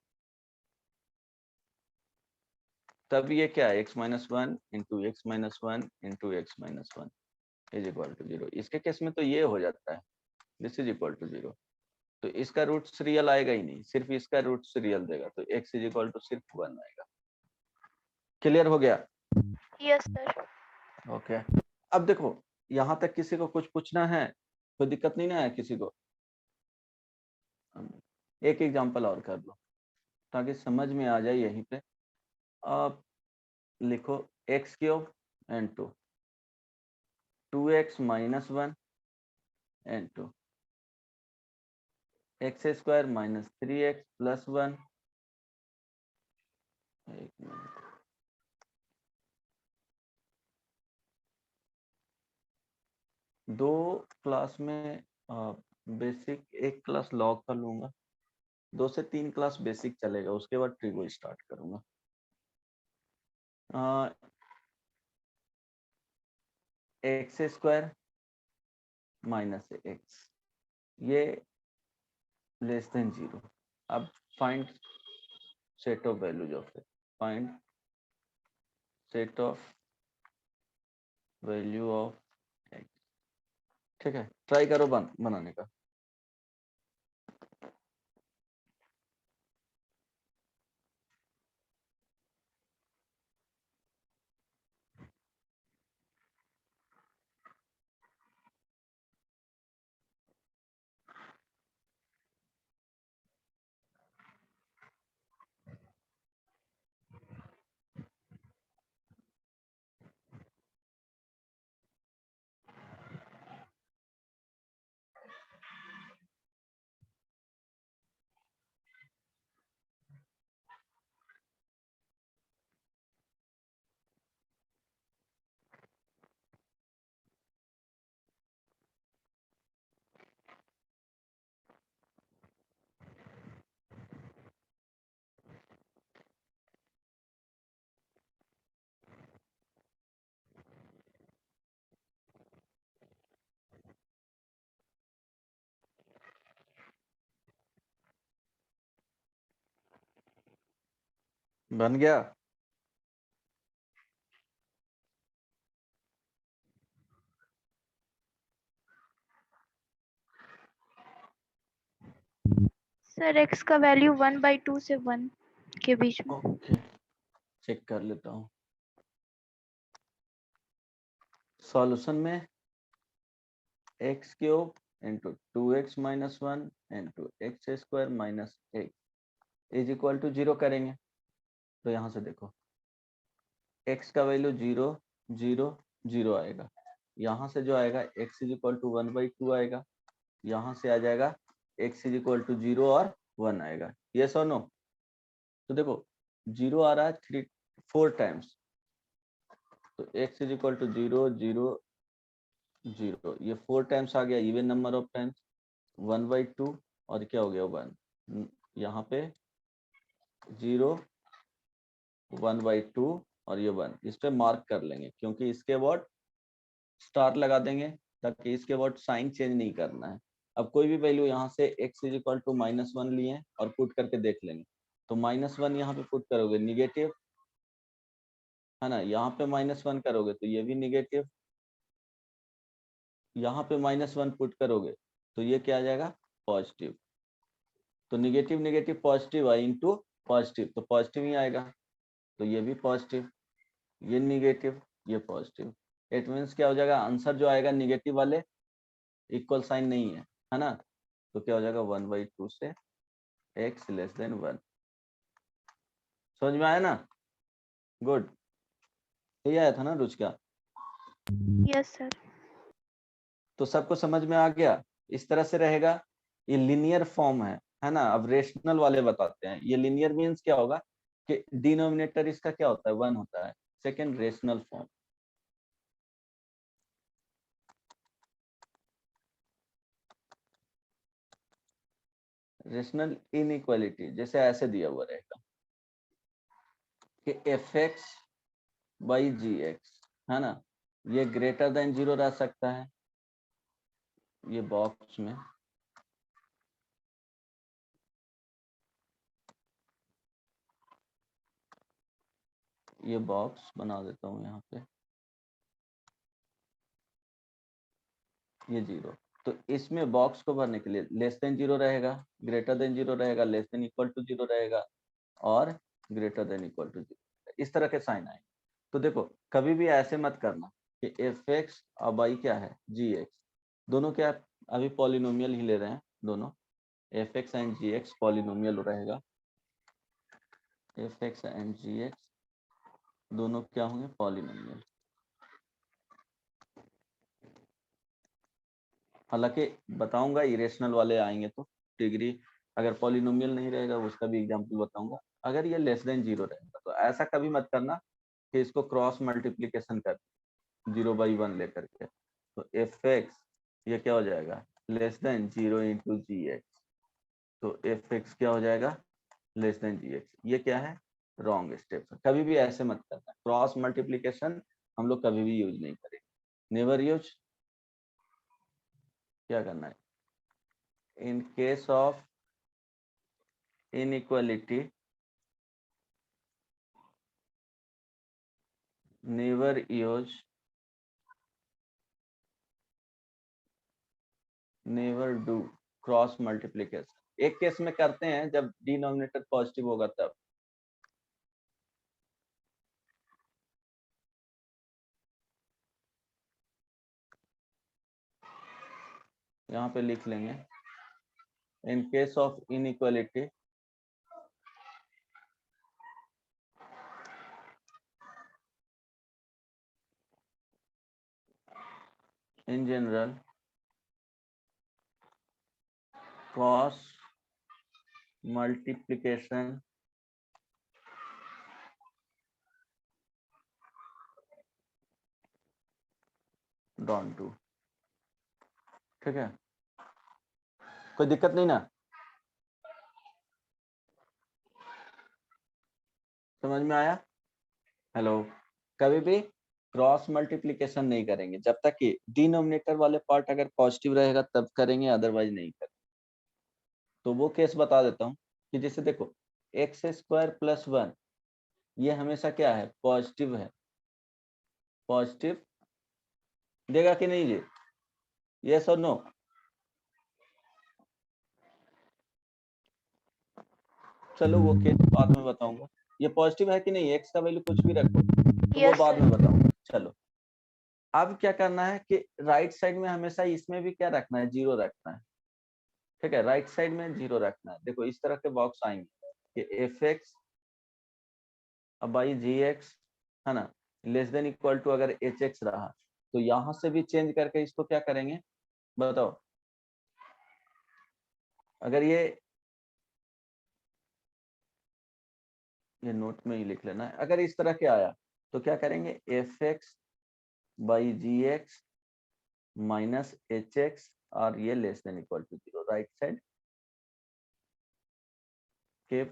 तब ये क्या है, x minus 1 into x minus 1 into x minus 1 is equal to 0। इसके केस में तो ये हो जाता है, दिस इज इक्वल टू 0, तो इसका रूट्स रियल आएगा ही नहीं, सिर्फ इसका रूट्स रियल देगा, तो x इज इक्वल टू सिर्फ 1 आएगा। क्लियर हो गया? yes sir. ओके अब देखो यहाँ तक किसी को कुछ पूछना है, कोई दिक्कत नहीं ना है किसी को? एक एग्जांपल और कर लो ताकि समझ में आ जाए। यहीं पे आप लिखो x cube and 2x minus 1 and 2 x square minus 3x plus 1। एक मिनट, दो क्लास में बेसिक, एक क्लास लॉग कर लूंगा, 2 से 3 क्लास बेसिक चलेगा, उसके बाद ट्रिगो स्टार्ट करूंगा। एक्स स्क्वायर माइनस एक्स ये लेस देन 0। अब find set of values of it, find set of value of x. ठीक है, ट्राई करो बनाने का। बन गया? सर x का वैल्यू 1/2 से 1 के बीच में। ओके चेक कर लेता हूँ। सॉल्यूशन में x cube into 2x minus 1 into x square minus x is equal to 0 करेंगे। तो यहाँ से देखो x का वैल्यू 0 0 0 आएगा, यहाँ से जो आएगा x इज इक्वल टू 1/2 आएगा, यहाँ से आ जाएगा x इज इक्वल टू 0 और 1 आएगा। यस और नो? तो देखो 0 आ रहा है 4 टाइम्स, तो x इज इक्वल टू 0 0 0, ये 4 टाइम्स आ गया, इवन नंबर ऑफ टाइम्स 1/2 और क्या हो गया 1, यहाँ पे 0 1/2 और ये 1, इस पे मार्क कर लेंगे क्योंकि इसके बाद स्टार लगा देंगे ताकि इसके बाद साइन चेंज नहीं करना है। अब कोई भी वैल्यू यहाँ से x इज इक्वल टू -1 लिए और पुट करके देख लेंगे, तो -1 यहाँ पे पुट करोगे निगेटिव है ना, यहाँ पे -1 करोगे तो ये भी निगेटिव, यहाँ पे -1 पुट करोगे तो ये क्या आ जाएगा पॉजिटिव। तो निगेटिव निगेटिव पॉजिटिव आई इंटू पॉजिटिव, तो पॉजिटिव ही आएगा, तो ये भी पॉजिटिव, ये निगेटिव ये पॉजिटिव। इट मीन्स क्या हो जाएगा, आंसर जो आएगा निगेटिव वाले इक्वल साइन नहीं है ना, तो क्या हो जाएगा 1/2 से x लेस देन 1। समझ में आया ना? गुड, यही आया था ना रुचिका? Yes sir. तो सबको समझ में आ गया? इस तरह से रहेगा। ये लिनियर फॉर्म है ना। अब रेशनल वाले बताते हैं। ये लिनियर मीन्स क्या होगा कि डिनोमिनेटर इसका क्या होता है, 1 होता है। Second, rational form. Rational inequality जैसे ऐसे दिया हुआ रहेगा कि fx बाई gx, है ना, ये ग्रेटर देन 0 रह सकता है, ये बॉक्स में, ये बॉक्स बना देता हूं यहाँ पे, ये 0। तो इसमें बॉक्स को भरने के लिए लेस देन 0 रहेगा, ग्रेटर देन 0 रहेगा, लेस देन इक्वल टू 0 रहेगा, और ग्रेटर देन इक्वल टू 0। इस तरह के साइन आएंगे। तो देखो कभी भी ऐसे मत करना कि fx और y क्या है, gx, दोनों क्या अभी पॉलिनोमियल ही ले रहे हैं दोनों, fx एंड gx पॉलिनोमियल रहेगा, fx एंड gx दोनों क्या होंगे, पॉलिनोमियल। हालांकि बताऊंगा इरेशनल वाले आएंगे तो डिग्री, अगर पॉलिनोमियल नहीं रहेगा उसका भी एग्जांपल बताऊंगा। अगर ये लेस देन 0 रहेगा तो ऐसा कभी मत करना कि इसको क्रॉस मल्टीप्लीकेशन कर 0/1 लेकर के, तो fx ये क्या हो जाएगा, लेस देन 0 इंटू gx, तो fx क्या हो जाएगा, लेस देन gx। ये क्या है, रॉन्ग स्टेप। कभी भी ऐसे मत करना, क्रॉस मल्टीप्लीकेशन हम लोग कभी भी यूज नहीं करेंगे, नेवर यूज। क्या करना है, in case of inequality never use, never do cross multiplication. एक केस में करते हैं जब डिनोमिनेटर पॉजिटिव होगा तब। यहाँ पे लिख लेंगे, in case of inequality in general cross multiplication don't do। ठीक है, कोई दिक्कत नहीं ना, समझ में आया? हेलो, कभी भी क्रॉस मल्टीप्लीकेशन नहीं करेंगे जब तक कि डिनोमिनेटर वाले पार्ट अगर पॉजिटिव रहेगा तब करेंगे, अदरवाइज नहीं करेंगे। तो वो केस बता देता हूँ कि जैसे देखो x² + 1 ये हमेशा क्या है, पॉजिटिव है, पॉजिटिव देगा कि नहीं ये, यस और नो? चलो वो केस बाद में बताऊंगा। ये पॉजिटिव है कि नहीं, x का वैल्यू कुछ भी रखो तो वो Yes, बाद sir. में बताऊंगा। चलो अब क्या करना है कि राइट साइड में हमेशा इसमें भी क्या रखना है, 0 रखना है। ठीक है, राइट साइड में 0 रखना है। देखो इस तरह के बॉक्स आएंगे कि fx बाई gx, है ना, लेस देन इक्वल टू अगर hx रहा तो यहां से भी चेंज करके इसको क्या करेंगे बताओ। अगर ये नोट में ही लिख लेना है, अगर इस तरह के आया तो क्या करेंगे, fx by gx minus hx, और ये less than equal to 0, right side के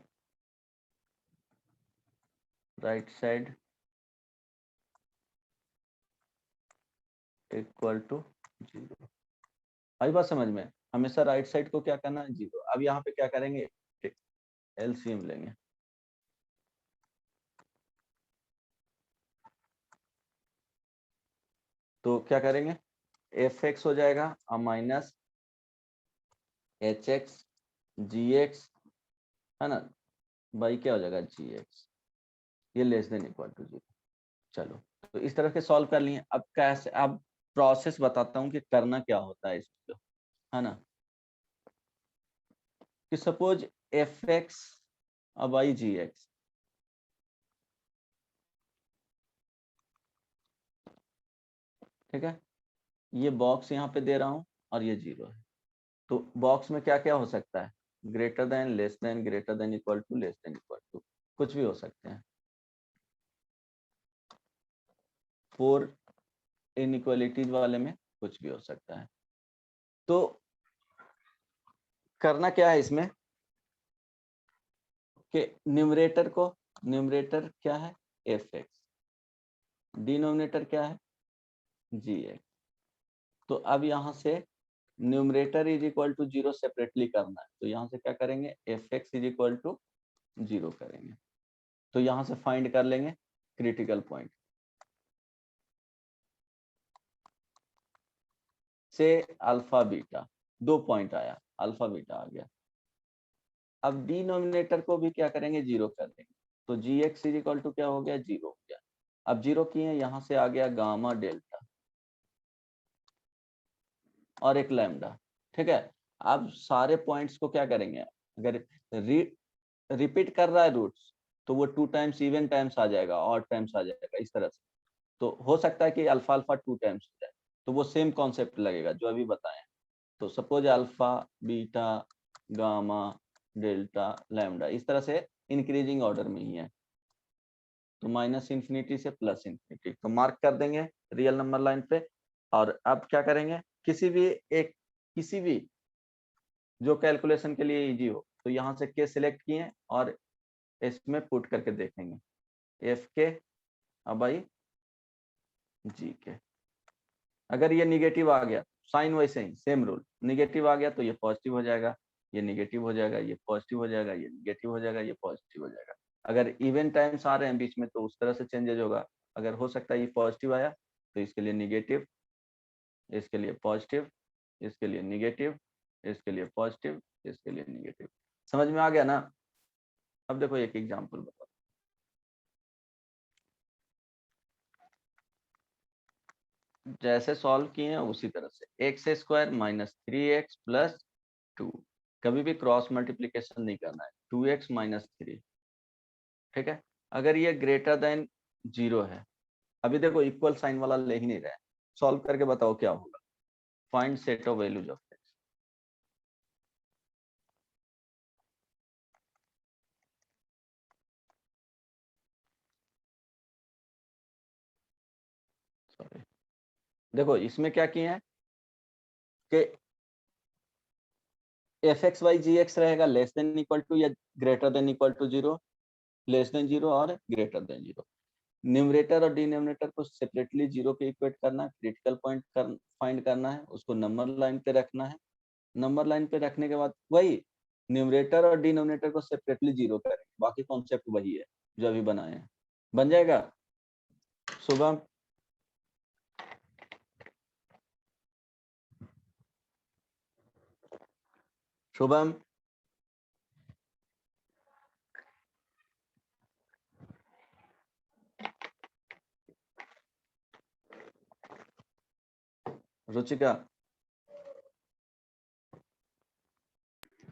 राइट साइड इक्वल टू 0। आई बात समझ में? हमेशा राइट साइड को क्या करना है, 0। अब यहाँ पे क्या करेंगे, एलसीएम लेंगे, तो क्या करेंगे, fx हो जाएगा माइनस hx gx, है ना, बाई क्या हो जाएगा, gx, ये लेस देन इक्वल टू 0। चलो तो इस तरह के सॉल्व कर लिए। अब कैसे, अब प्रोसेस बताता हूँ कि करना क्या होता है इसको, है ना, कि सपोज fx बाई gx, ठीक है, ये बॉक्स यहाँ पे दे रहा हूँ और ये 0 है, तो बॉक्स में क्या क्या हो सकता है, greater than, less than, greater than, equal to, less than, equal to, कुछ भी हो सकते हैं। 4 इनइक्वालिटीज वाले में कुछ भी हो सकता है। तो करना क्या है इसमें कि न्यूमरेटर क्या है fx, डिनोमिनेटर क्या है gx। तो अब यहाँ से numerator is equal to 0 separately करना है, तो यहाँ से क्या करेंगे, fx इज इक्वल टू 0 करेंगे। तो यहाँ से फाइंड कर लेंगे क्रिटिकल पॉइंट से अल्फा बीटा, 2 पॉइंट आया, अल्फा बीटा आ गया। अब डिनोमिनेटर को भी क्या करेंगे, 0 कर देंगे, तो gx इज इक्वल टू क्या हो गया, 0 हो गया। अब 0 किए, यहाँ से आ गया गामा डेल्टा और एक लैम्डा, ठीक है। अब सारे पॉइंट्स को क्या करेंगे, अगर रिपीट कर रहा है रूट्स तो वो 2 टाइम्स इवन टाइम्स आ जाएगा, और टाइम्स आ जाएगा, इस तरह से। तो हो सकता है कि अल्फा अल्फा 2 टाइम्स हो जाए, तो वो सेम कॉन्सेप्ट लगेगा जो अभी बताएं। तो suppose alpha beta gamma delta lambda, इस तरह से इंक्रीजिंग ऑर्डर में ही है। तो माइनस इंफिनिटी से प्लस इंफिनिटी, तो मार्क कर देंगे रियल नंबर लाइन पे। और अब क्या करेंगे, किसी भी जो कैलकुलेशन के लिए इजी हो, तो यहाँ से के सिलेक्ट किए और इसमें पुट करके देखेंगे, एफ के अब आई जी के। अगर ये निगेटिव आ गया, साइन वैसे ही सेम रूल, निगेटिव आ गया तो ये पॉजिटिव हो जाएगा, ये निगेटिव हो जाएगा, ये पॉजिटिव हो जाएगा, ये निगेटिव हो जाएगा, ये पॉजिटिव हो जाएगा। अगर इवन टाइम्स आ रहे हैं बीच में तो उस तरह से चेंजेज होगा। अगर हो सकता है ये पॉजिटिव आया तो इसके लिए निगेटिव, इसके लिए पॉजिटिव, इसके लिए निगेटिव, इसके लिए पॉजिटिव, इसके लिए निगेटिव। समझ में आ गया ना। अब देखो एक एग्जांपल बताओ, जैसे सॉल्व किए हैं उसी तरह से, x square minus 3x plus 2, कभी भी क्रॉस मल्टीप्लीकेशन नहीं करना है, 2x माइनस 3, ठीक है। अगर ये ग्रेटर देन 0 है, अभी देखो इक्वल साइन वाला ले ही नहीं रहा है, सॉल्व करके बताओ क्या होगा, find set of values of x। Sorry, देखो इसमें क्या किए हैं कि f x by g x रहेगा लेस देन इक्वल टू या greater than equal to 0, less than 0 और ग्रेटर देन 0। न्यूमरेटर और डिनोमिनेटर को सेपरेटली 0 के इक्वेट करना है, क्रिटिकल पॉइंट फाइंड करना है, उसको नंबर लाइन पे रखना है। नंबर लाइन पे रखने के बाद वही न्यूमरेटर और डिनोमिनेटर को सेपरेटली 0 करें, बाकी कॉन्सेप्ट वही है जो अभी बनाए हैं। बन जाएगा। शुभम, शुभम, रुचिका,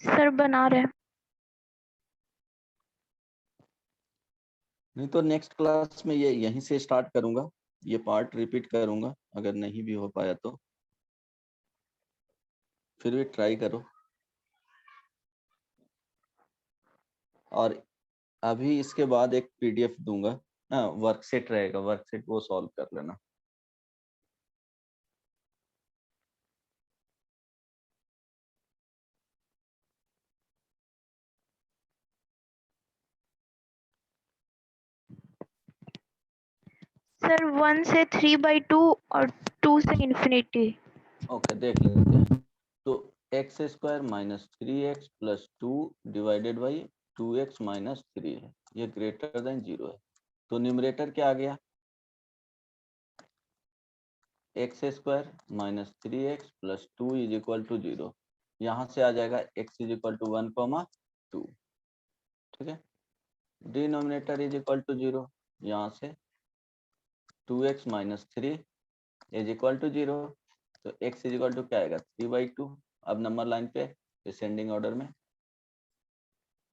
सर बना रहे हैं। नहीं तो नेक्स्ट क्लास में ये यहीं से स्टार्ट करूंगा, ये पार्ट रिपीट करूंगा, अगर नहीं भी हो पाया तो फिर भी ट्राई करो। और अभी इसके बाद एक पीडीएफ दूंगा, हाँ वर्कशीट रहेगा, वर्कशीट वो सॉल्व कर लेना। सर 1 से 3/2 और 2 से इंफिनिटी। ओके देख लेते हैं। तो x square minus 3x plus 2 divided by 2x minus 3 है, ये ग्रेटर देन 0 है। तो न्यूमरेटर क्या आ गया, x square minus 3x plus 2 is equal to 0। यहाँ से आ जाएगा x इज इक्वल टू 1,2, ठीक है। डिनोमिनेटर इज इक्वल टू 0, यहाँ से 2x minus 3 is equal to 0। तो x इज इक्वल टू क्या आएगा, 3/2। अब नंबर लाइन पे डिसेंडिंग ऑर्डर में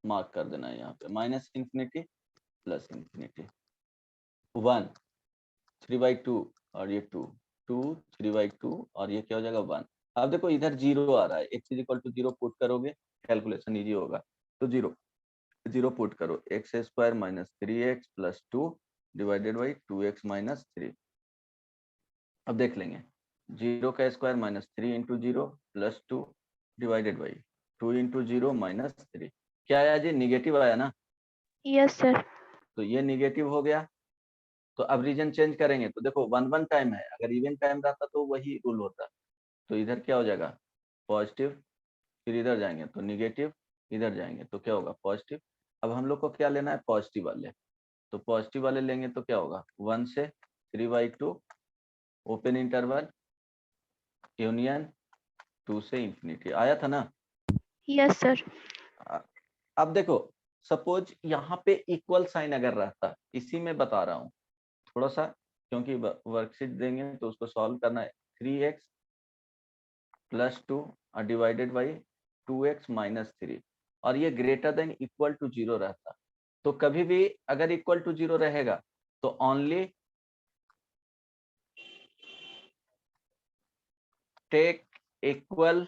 मार्क कर देना है, यहाँ पे माइनस इंफिनिटी प्लस इंफिनिटी, 1 3/2 और ये 2, 2 3/2 और ये क्या हो जाएगा 1। अब देखो इधर 0 आ रहा है, x is equal to 0 put करोगे कैलकुलेशन इजी होगा। तो 0 पुट करो, x square minus 3x plus 2 divided by 2x minus 3। अब देख लेंगे 0 का square minus 3 into 0 plus 2 divided by 2 into 0 minus 3। क्या आया जी? निगेटिव आया ना, यस सर। तो ये निगेटिव हो गया। तो अब रीजन चेंज करेंगे तो देखो 1 टाइम है, अगर इवन टाइम रहता तो वही रूल होता। तो इधर क्या हो जाएगा पॉजिटिव, फिर इधर जाएंगे तो निगेटिव, इधर जाएंगे तो क्या होगा पॉजिटिव। अब हम लोग को क्या लेना है पॉजिटिव वाले, तो पॉजिटिव वाले लेंगे तो क्या होगा 1 से 3/2 ओपन इंटरवल यूनियन 2 से इंफिनिटी। आया था ना? Yes sir. अब देखो सपोज यहाँ पे इक्वल साइन अगर रहता, इसी में बता रहा हूँ थोड़ा सा, क्योंकि वर्कशीट देंगे तो उसको सॉल्व करना है। 3x plus 2 divided by 2x minus 3 और ये ग्रेटर देन इक्वल टू 0 रहता। तो कभी भी अगर इक्वल टू 0 रहेगा तो only take equal,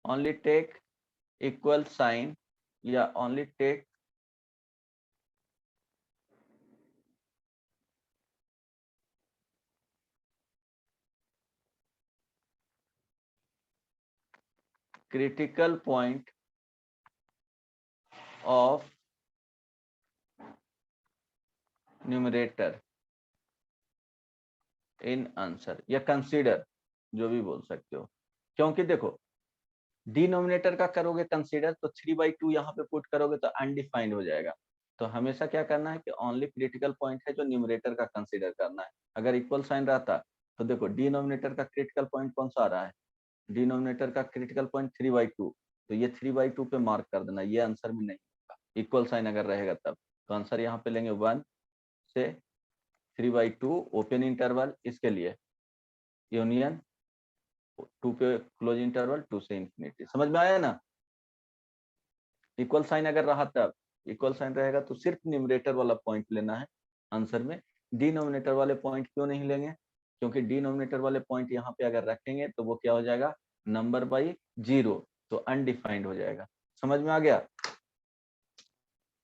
only take equal sign या only take critical point of numerator in answer या consider, जो भी बोल सकते हो। क्योंकि देखो डिनोमिनेटर का करोगे कंसीडर तो 3/2 यहाँ पे पुट करोगे तो अनडिफाइंड हो जाएगा। तो हमेशा क्या करना है कि ओनली क्रिटिकल पॉइंट है जो न्यूमरेटर का कंसीडर करना है। अगर इक्वल साइन रहता तो देखो डिनोमिनेटर का क्रिटिकल पॉइंट कौन सा आ रहा है, डिनोमिनेटर का क्रिटिकल पॉइंट 3/2, तो ये 3/2 पे मार्क कर देना, ये आंसर में नहीं होगा। इक्वल साइन अगर रहेगा तब तो आंसर यहाँ पे लेंगे 1 से 3/2 ओपन इंटरवल, इसके लिए यूनियन 2 पे क्लोज इंटरवल 2 से इंफिनिटी। समझ में आया ना? इक्वल साइन अगर रहा तब, इक्वल साइन रहेगा तो सिर्फ न्यूमरेटर वाला पॉइंट लेना है आंसर में। डिनोमिनेटर वाले पॉइंट क्यों नहीं लेंगे? क्योंकि डिनोमिनेटर वाले पॉइंट यहाँ पे अगर रखेंगे तो वो क्या हो जाएगा नंबर बाई 0, तो अनडिफाइंड हो जाएगा। समझ में आ गया?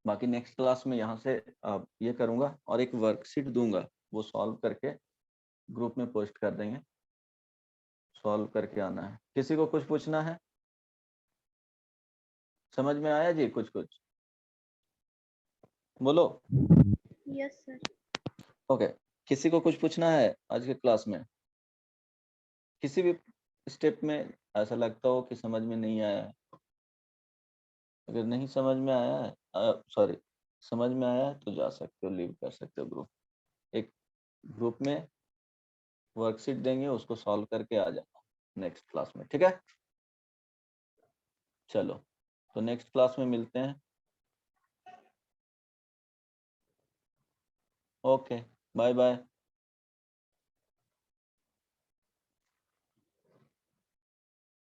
बाकी नेक्स्ट क्लास में यहाँ से ये करूंगा और एक वर्कशीट दूंगा, वो सॉल्व करके ग्रुप में पोस्ट कर देंगे, सॉल्व करके आना है। किसी को कुछ पूछना है? समझ में आया जी? कुछ कुछ बोलो। Yes sir. ओके, किसी को कुछ पूछना है आज के क्लास में? किसी भी स्टेप में ऐसा लगता हो कि समझ में नहीं आया है? अगर नहीं समझ में आया है, सॉरी समझ में आया है तो जा सकते हो, लीव कर सकते हो ग्रुप। एक ग्रुप में वर्कशीट देंगे, उसको सॉल्व करके आ जाना नेक्स्ट क्लास में, ठीक है? चलो तो नेक्स्ट क्लास में मिलते हैं। Okay, bye bye.